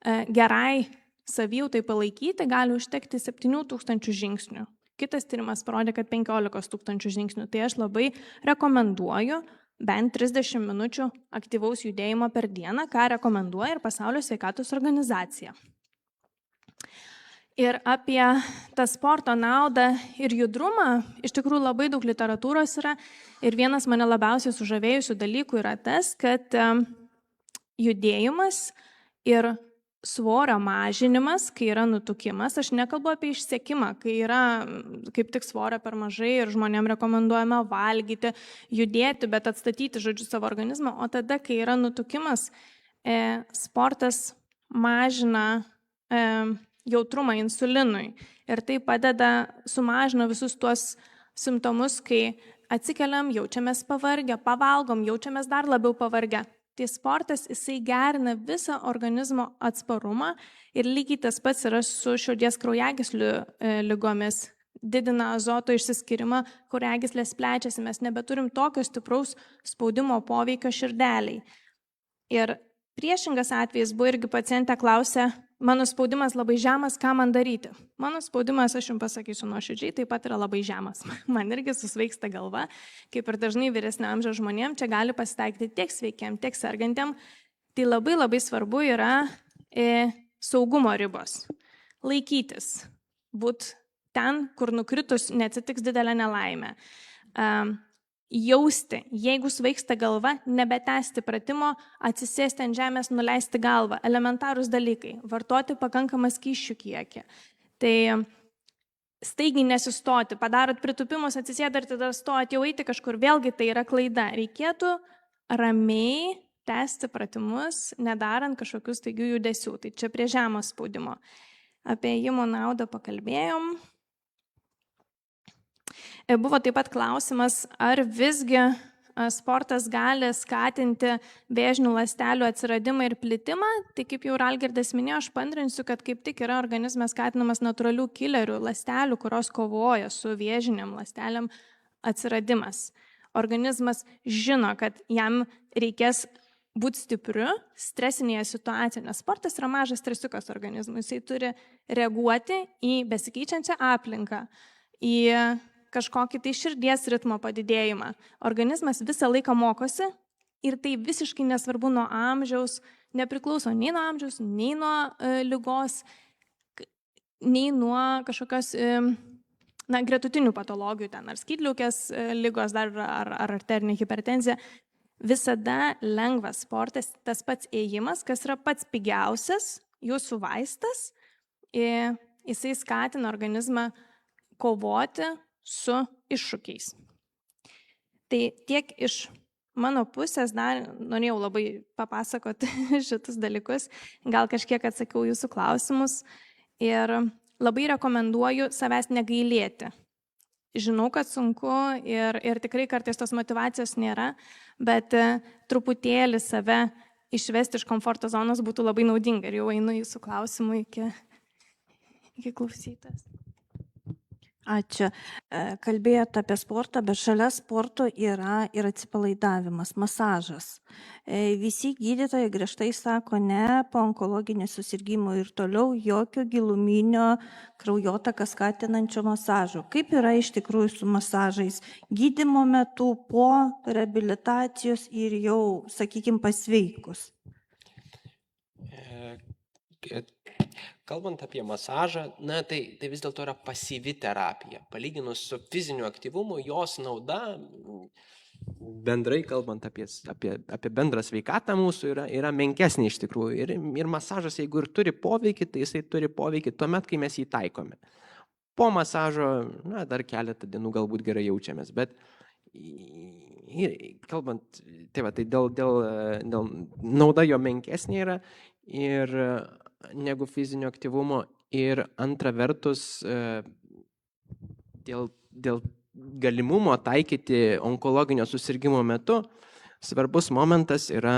gerai savijautai palaikyti gali užtekti 7000 žingsnių. Kitas tyrimas parodė, kad 15 000 žingsnių. Tai aš labai rekomenduoju bent 30 minučių aktyvaus judėjimo per dieną, ką rekomenduoja ir Pasaulio sveikatos organizacija. Ir apie tą sporto naudą ir judrumą iš tikrųjų labai daug literatūros yra. Ir vienas mane labiausiai sužavėjusių dalykų yra tas, kad judėjimas ir svorio mažinimas, kai yra nutukimas, aš nekalbu apie išsekimą, kai yra kaip tik svorio per mažai ir žmonėm rekomenduojame valgyti, judėti, bet atstatyti, žodžiu, savo organizmą, o tada, kai yra nutukimas, sportas mažina jautrumą insulinui ir tai padeda, sumažina visus tuos simptomus, kai atsikeliam, jaučiamės pavargę, pavalgom, jaučiamės dar labiau pavargę. Tai sportas, jisai gerina visą organizmo atsparumą ir lygiai tas pats yra su širdies kraujagyslių ligomis. Didina azoto išsiskyrimą, kraujagyslės plečiasi, mes nebeturim tokio stipraus spaudimo poveikio širdeliai. Ir priešingas atvejis buvo irgi pacientė klausė, mano spaudimas labai žemas, ką man daryti? Mano spaudimas, aš jums pasakysiu nuoširdžiai, taip pat yra labai žemas. Man irgi susveiksta galva, kaip ir dažnai vyresnio amžiaus žmonėm, čia gali pasitaikyti tiek sveikiam, tiek sergantiem. Tai labai labai svarbu yra saugumo ribos. Laikytis. Būt ten, kur nukritus neatsitiks didelė nelaimė. Jausti, jeigu svaigsta galva, nebetęsti pratimo, atsisėsti ant žemės, nuleisti galvą. Elementarūs dalykai. Vartoti pakankamą skysčių kiekį. Tai staigiai nesistoti, padarot pritupimus, atsisėdat ir tada stojat jau eiti kažkur. Vėlgi tai yra klaida. Reikėtų ramiai tęsti pratimus, nedarant kažkokių staigių judesių. Tai čia prie žemo spaudimo. Apie ėjimo naudą pakalbėjom. Buvo taip pat klausimas, ar visgi sportas gali skatinti vėžinių ląstelių atsiradimą ir plitimą. Tai kaip jau Algirdas minėjo, aš paantrinsiu, kad kaip tik yra organizme skatinamas natūralių kilerių ląstelių, kurios kovoja su vėžiniam ląstelėm atsiradimas. Organizmas žino, kad jam reikės būti stipriu stresinėje situacijoje, nes sportas yra mažas stresiukas organizmui. Jisai turi reaguoti į besikeičiančią aplinką, į kažkokį tai širdies ritmo padidėjimą. Organizmas visą laiką mokosi ir tai visiškai nesvarbu nuo amžiaus, nepriklauso nei nuo amžiaus, nei nuo ligos, nei nuo kažkokios gretutinių patologijų, ten ar skydliaukės ligos, dar, ar arterinė hipertenzija. Visada lengvas sportas, tas pats ėjimas, kas yra pats pigiausias jūsų vaistas, jisai skatina organizmą kovoti su iššūkiais. Tai tiek iš mano pusės, dar norėjau labai papasakoti šitus dalykus, gal kažkiek atsakiau jūsų klausimus ir labai rekomenduoju savęs negailėti. Žinau, kad sunku ir tikrai kartais tos motyvacijos nėra, bet truputėlį save išvesti iš komforto zonos būtų labai naudinga ir jau einu jūsų klausimų iki klausytas. Ačiū. Kalbėjote apie sportą, bet šalia sporto yra ir atsipalaidavimas, masažas. Visi gydytojai griežtai sako, ne, po onkologinių susirgymų ir toliau jokio giluminio kraujotaką skatinančio masažo. Kaip yra iš tikrųjų su masažais gydymo metu, po reabilitacijos ir jau, sakykime, pasveikus? Kalbant apie masažą, tai vis dėlto yra pasyvi terapija. Palyginus su fiziniu aktyvumu, jos nauda, bendrai kalbant apie bendrą sveikatą mūsų, yra menkesnė iš tikrųjų. Ir masažas, jeigu ir turi poveikį, tai jisai turi poveikį tuomet, kai mes jį taikome. Po masažo, dar keletą dienų galbūt gerai jaučiamės, bet kalbant, tai dėl nauda jo menkesnė yra ir negu fizinio aktyvumo ir antra vertus dėl galimumo taikyti onkologinio susirgymo metu svarbus momentas yra,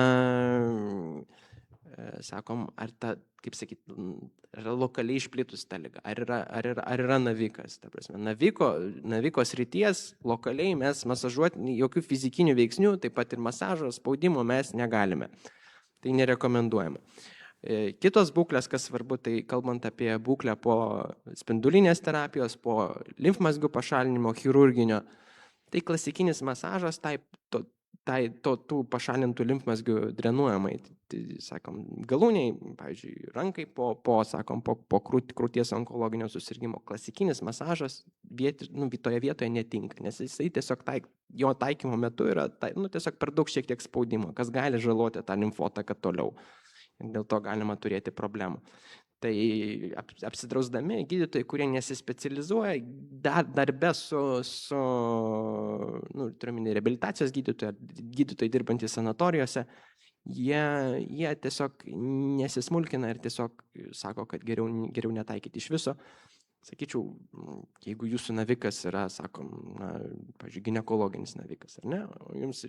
sakom, ar ta, kaip sakyti, yra lokaliai išplitus ta liga, ar yra navikas. Ta prasme, navikos srities lokaliai mes masažuoti jokių fizikinių veiksnių, taip pat ir masažo, spaudimo mes negalime. Tai nerekomenduojama. Kitos būklės, kas svarbu, tai kalbant apie būklę po spindulinės terapijos, po limfmazgių pašalinimo, chirurginio, tai klasikinis masažas tų pašalintų limfmazgių drenuojamai, tai, sakom, galūniai, pavyzdžiui, rankai po krūties onkologinio susirgimo. Klasikinis masažas toje vietoje netinka, nes jisai tiesiog jo taikymo metu yra tiesiog per daug šiek tiek spaudimo, kas gali žaloti tą limfotaką toliau. Ir dėl to galima turėti problemų. Tai apsidrausdami gydytojai, kurie nesispecializuoja darbe turiuomenį reabilitacijos gydytojai dirbantys sanatorijose, jie tiesiog nesismulkina ir tiesiog sako, kad geriau netaikyti iš viso. Sakyčiau, jeigu jūsų navikas yra, sakom, pavyzdžiui, ginekologinis navikas, ar ne, o jums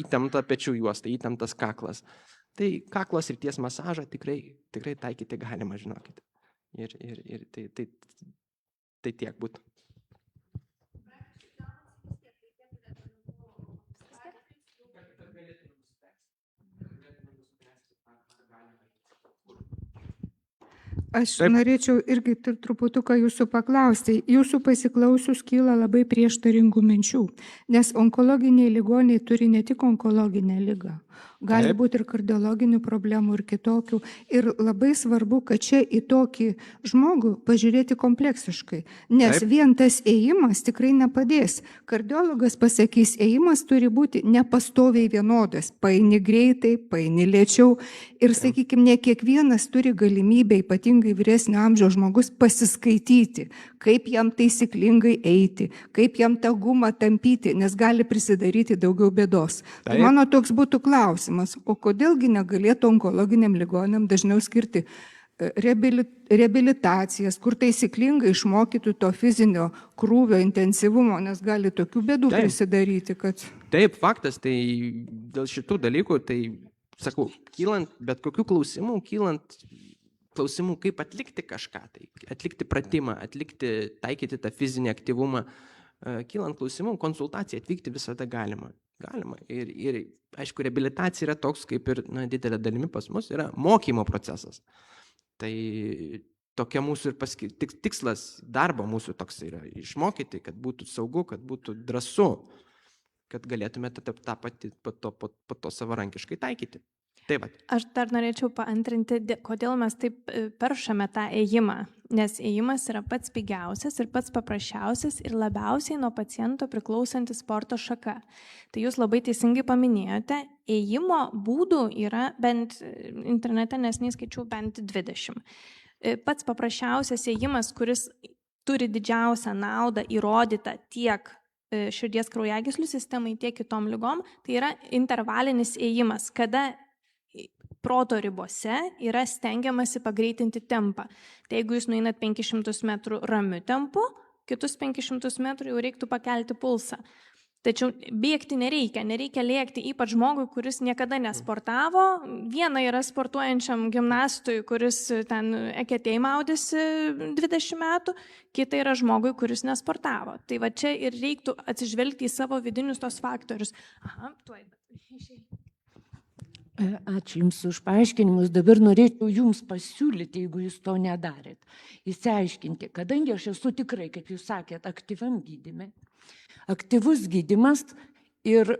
įtempta pečių juosta, įtemptas kaklas, tai kaklo srities masažą tikrai taikyti galima, žinokit. Ir tai tiek būtų. Aš norėčiau irgi truputuką jūsų paklausti. Jūsų pasiklausius kyla labai prieštaringų minčių, nes onkologiniai ligoniai turi ne tik onkologinę ligą, gali būti ir kardiologinių problemų ir kitokių. Ir labai svarbu, kad čia į tokį žmogų pažiūrėti kompleksiškai, nes vien tas ėjimas tikrai nepadės. Kardiologas pasakys, ėjimas turi būti nepastoviai vienodas, paeini greitai, paeini lėčiau. Ir, sakykime, ne kiekvienas turi galimybę, ypatingai vyresnio amžiaus žmogus, pasiskaityti, kaip jam taisyklingai eiti, kaip jam tą gumą tampyti, nes gali prisidaryti daugiau bėdos. Tai mano toks būtų klausimas, o kodėlgi negalėtų onkologiniam ligoniam dažniau skirti reabilitacijas, kur taisyklingai išmokytų to fizinio krūvio intensyvumo, nes gali tokių bėdų prisidaryti, kad... Taip, faktas, tai dėl šitų dalykų, tai, sakau, kylant bet kokių klausimų, kaip atlikti kažką, tai atlikti pratimą, taikyti tą fizinį aktyvumą, kylant klausimų, konsultaciją atvykti visada galima. Ir aišku, reabilitacija yra toks, kaip ir didelė dalimi pas mus, yra mokymo procesas. Tai tokia mūsų ir tikslas darbo mūsų toks yra išmokyti, kad būtų saugu, kad būtų drąsu, kad galėtume tą patį po to savarankiškai taikyti. Taip. Aš dar norėčiau paantrinti, kodėl mes taip peršame tą ėjimą, nes ėjimas yra pats pigiausias ir pats paprasčiausias ir labiausiai nuo paciento priklausanti sporto šaka. Tai jūs labai teisingai paminėjote, ėjimo būdų yra bent internete, neseniai skaičiau, bent 20. Pats paprasčiausias ėjimas, kuris turi didžiausią naudą įrodytą tiek širdies kraujagyslių sistemai, tiek kitom ligom, tai yra intervalinis ėjimas, kada proto ribose yra stengiamasi pagreitinti tempą. Tai jeigu jūs nueinat 500 metrų ramiu tempu, kitus 500 metrų jau reiktų pakelti pulsą. Tačiau bėgti nereikia lėkti, ypač žmogui, kuris niekada nesportavo. Viena yra sportuojančiam gimnastui, kuris ten eketėj maudėsi 20 metų, kita yra žmogui, kuris nesportavo. Tai va čia ir reiktų atsižvelgti į savo vidinius tos faktorius. Aha, tuoj, išėjai. Ačiū Jums už paaiškinimus. Dabar norėčiau Jums pasiūlyti, jeigu Jūs to nedarėt, įsiaiškinti, kadangi aš esu tikrai, kaip Jūs sakėt, aktyviam gydyme, aktyvus gydymas ir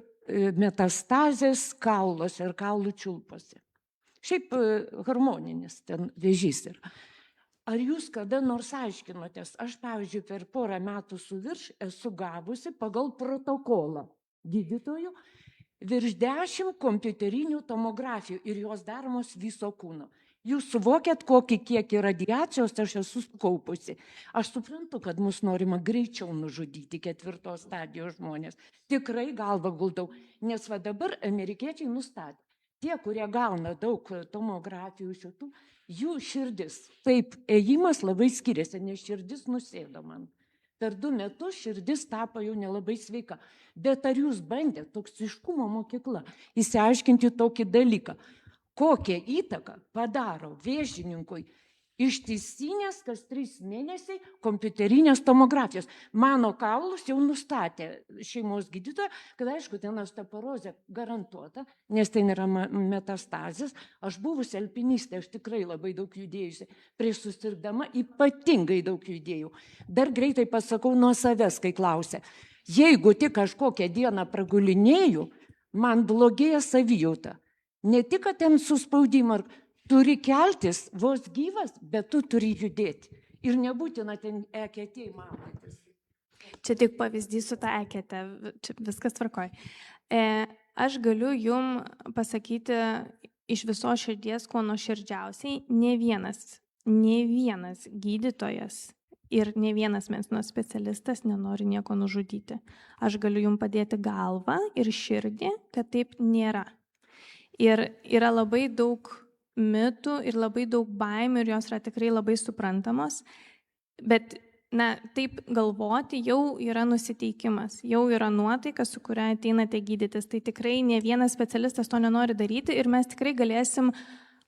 metastazės kauluose ir kaulų čiulpuose. Šiaip harmoninis ten vėžys yra. Ar Jūs kada nors aiškinotės, aš, pavyzdžiui, per porą metų su virš esu gavusi pagal protokolą gydytojų virš 10 kompiuterinių tomografijų ir jos daromos viso kūno. Jūs suvokiat, kokį kiekį radiacijos aš esu sukaupusi. Aš suprantu, kad mus norima greičiau nužudyti 4 stadijos žmonės. Tikrai galvą guldau, nes va dabar amerikiečiai nustatė. Tie, kurie gauna daug tomografijų šitų, jų širdis, taip, ėjimas labai skiriasi, nes širdis nusėdo man. Per 2 metus širdis tapo jau nelabai sveika. Bet ar Jūs bandėte, toksiškumo mokykla, įsiaiškinti tokį dalyką, kokią įtaką padaro vėžininkui Ištisinės kas 3 mėnesiai kompiuterinės tomografijos. Mano kaulus jau nustatė šeimos gydytoja, kad aišku, ten osteoporozė garantuota, nes ten yra metastazės. Aš buvusi alpinistė, aš tikrai labai daug judėjusi. Prieš susirgdama ypatingai daug judėjau. Dar greitai pasakau nuo savęs, kai klausė. Jeigu tik kažkokią dieną pragulinėjau, man blogėja savijauta. Ne tik, kad ten suspaudimą, turi keltis, vos gyvas, bet tu turi judėti. Ir nebūtina ten eketėj maudytis. Čia tik pavyzdys su tą eketę, čia viskas tvarkoj. Aš galiu jum pasakyti iš viso širdies, kuo nuoširdžiausiai, ne vienas gydytojas ir ne vienas medicinos specialistas nenori nieko nužudyti. Aš galiu jum padėti galvą ir širdį, kad taip nėra. Ir yra labai daug mitų ir labai daug baimių ir jos yra tikrai labai suprantamos, bet taip galvoti jau yra nusiteikimas, jau yra nuotaika, su kuria ateinate gydytis. Tai tikrai ne vienas specialistas to nenori daryti ir mes tikrai galėsim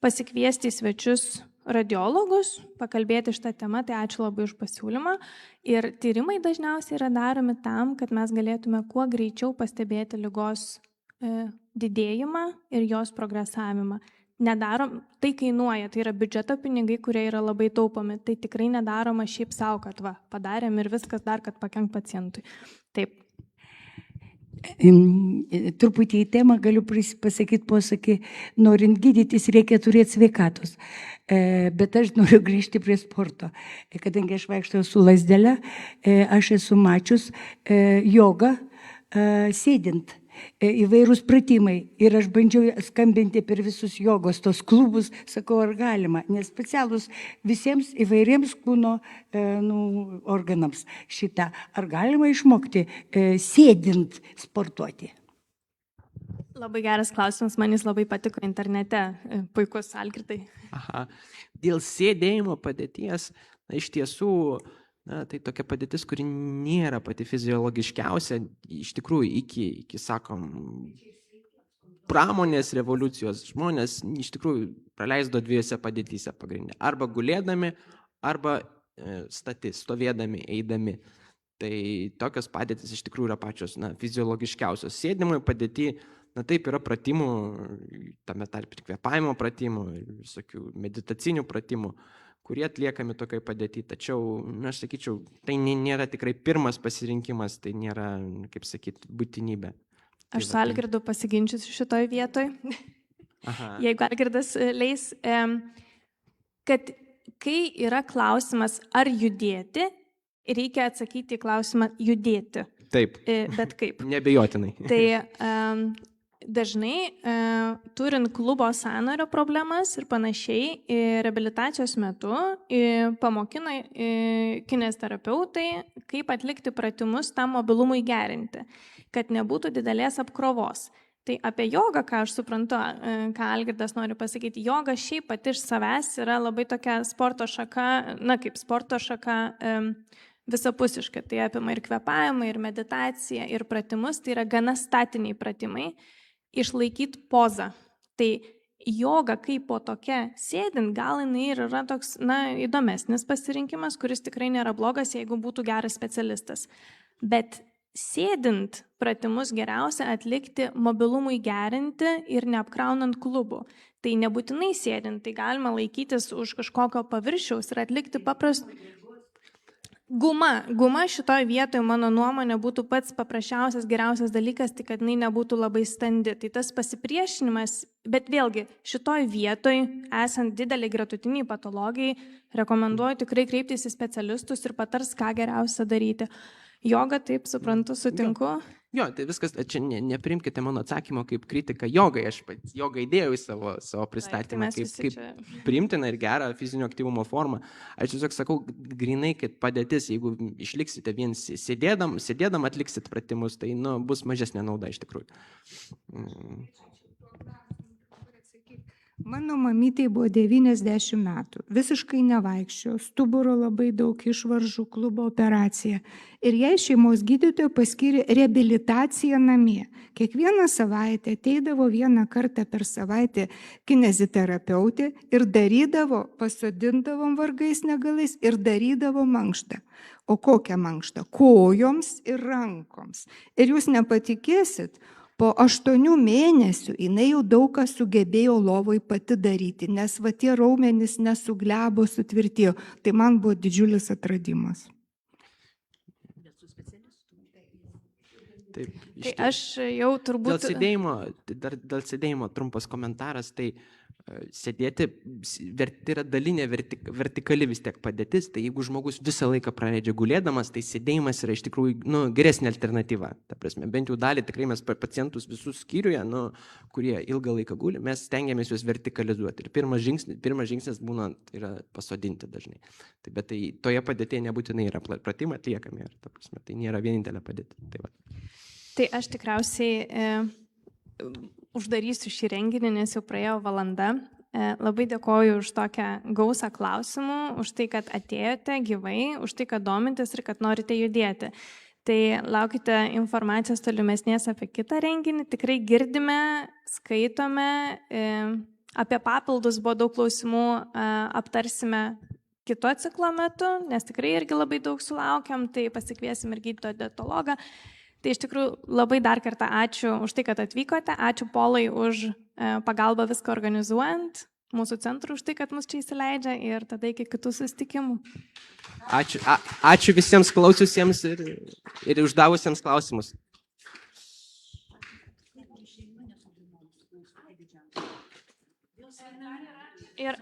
pasikviesti į svečius radiologus, pakalbėti šitą temą, tai ačiū labai už pasiūlymą. Ir tyrimai dažniausiai yra daromi tam, kad mes galėtume kuo greičiau pastebėti ligos didėjimą ir jos progresavimą. Nedarom, tai kainuoja, tai yra biudžeto pinigai, kurie yra labai taupomi, tai tikrai nedaroma šiaip savo, kad padarėm ir viskas dar, kad pakenk pacientui. Taip. Truputį į temą galiu pasakyti posakį, norint gydytis reikia turėti sveikatos. Bet aš noriu grįžti prie sporto. Kadangi aš vaikštau su lazdele, aš esu mačius jogą sėdint. Įvairūs pratimai ir aš bandžiau skambinti per visus jogos tos klubus, sakau, ar galima, nes specialus visiems įvairiems kūno organams šitą. Ar galima išmokti sėdint sportuoti? Labai geras klausimas, man jis labai patiko internete, puikus, Algirdai. Dėl sėdėjimo padėties, iš tiesų, tai tokia padėtis, kuri nėra pati fiziologiškiausia, iš tikrųjų iki sakom, pramonės revoliucijos žmonės iš tikrųjų praleisdo 2 padėtyse pagrindinė. Arba gulėdami, arba stovėdami, eidami. Tai tokios padėtis iš tikrųjų yra pačios fiziologiškiausios. Sėdimui padėti, taip yra pratimų, tame tarp kvėpavimo pratimų, visokių meditacinių pratimų, kurie atliekami tokiai padėti. Tačiau, aš sakyčiau, tai nėra tikrai pirmas pasirinkimas, tai nėra, kaip sakyti, būtinybė. Aš su Algirdu pasiginčiusiu šitoj vietoj, jeigu Algirdas leis, kad kai yra klausimas, ar judėti, reikia atsakyti į klausimą judėti. Taip, bet kaip? Neabejotinai. Tai dažnai turint klubo sąnario problemas ir panašiai, reabilitacijos metu pamokina kineziterapeutai, kaip atlikti pratimus tam mobilumui gerinti, kad nebūtų didelės apkrovos. Tai apie jogą, ką aš suprantu, ką Algirdas nori pasakyti, joga šiaip pati iš savęs yra labai tokia sporto šaka, kaip sporto šaka visapusiška. Tai apima ir kvėpavimą, ir meditaciją, ir pratimus, tai yra gana statiniai pratimai. Išlaikyti pozą. Tai joga kaip po tokia sėdint, gal jinai ir yra toks, įdomesnis pasirinkimas, kuris tikrai nėra blogas, jeigu būtų geras specialistas. Bet sėdint pratimus geriausia atlikti mobilumui gerinti ir neapkraunant klubų. Tai nebūtinai sėdint, tai galima laikytis už kažkokio paviršiaus ir atlikti Guma šitoj vietoje, mano nuomonė, būtų pats paprasčiausias, geriausias dalykas, tai kad jinai nebūtų labai standi. Tai tas pasipriešinimas, bet vėlgi šitoj vietoj, esant didelį gretutiniai patologijai, rekomenduoju tikrai kreiptis į specialistus ir patars, ką geriausia daryti. Joga, taip, suprantu, sutinku. Jo, tai viskas, čia neprimkite mano atsakymo kaip kritika jogai, aš jogą įdėjau į savo pristatymą kaip priimtiną ir gerą fizinio aktyvumo formą. Aš tiesiog sakau, grinai, kad padėtis, jeigu išliksite vien sėdėdam atliksit pratimus, tai bus mažesnė nauda iš tikrųjų. Mano mamytei buvo 90 metų, visiškai nevaikščiojo, stuburo labai daug išvaržų, klubo operacija. Ir jai šeimos gydytoja paskyrė reabilitaciją namie. Kiekvieną savaitę ateidavo vieną kartą per savaitę kineziterapeutė ir darydavo, pasodindavom vargais negalais ir darydavo mankštą. O kokią mankštą? Kojoms ir rankoms. Ir jūs nepatikėsit, po 8 mėnesių jinai jau daug ką sugebėjo lovoj pati daryti, nes va tie raumenys nesuglebo, sutvirtėjo. Tai man buvo didžiulis atradimas. Taip, Tai aš jau turbūt... Dėl sėdėjimo trumpas komentaras, tai sėdėti, tai yra dalinė vertikali vis tiek padėtis, tai jeigu žmogus visą laiką praleidžia gulėdamas, tai sėdėjimas yra iš tikrųjų geresnė alternatyva. Ta prasme, bent jau dalį tikrai mes pacientus visus skyriuje, kurie ilgą laiką guli, mes stengiamės juos vertikalizuoti. Ir pirmas žingsnis būna yra pasodinti dažnai. Bet tai toje padėtėje nebūtinai yra pratimai atliekami. Ta prasme, tai nėra vienintelė padėtė. Tai aš tikriausiai uždarysiu šį renginį, nes jau praėjo valanda. Labai dėkoju už tokią gausą klausimų, už tai, kad atėjote gyvai, už tai, kad domitės ir kad norite judėti. Tai laukite informacijos tolimesnės apie kitą renginį. Tikrai girdime, skaitome, apie papildus buvo daug klausimų, aptarsime kito ciklo metu, nes tikrai irgi labai daug sulaukiam, tai pasikviesim ir gydytoją dietologą. Tai iš tikrųjų labai dar kartą ačiū už tai, kad atvykote, ačiū Polai už pagalbą viską organizuojant, mūsų centrui už tai, kad mus čia įsileidžia ir tada iki kitų susitikimų. Ačiū visiems klausiusiems ir uždavusiems klausimus. Ir,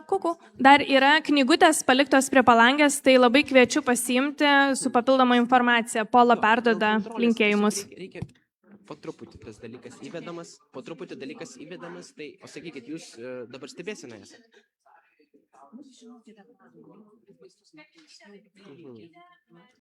kuku, dar yra knygutės paliktos prie palangės, tai labai kviečiu pasiimti su papildoma informacija. Pola perduoda linkėjimus. Reikia po truputį tas dalykas įvedamas, tai, o sakykit, jūs dabar stebėsime esate?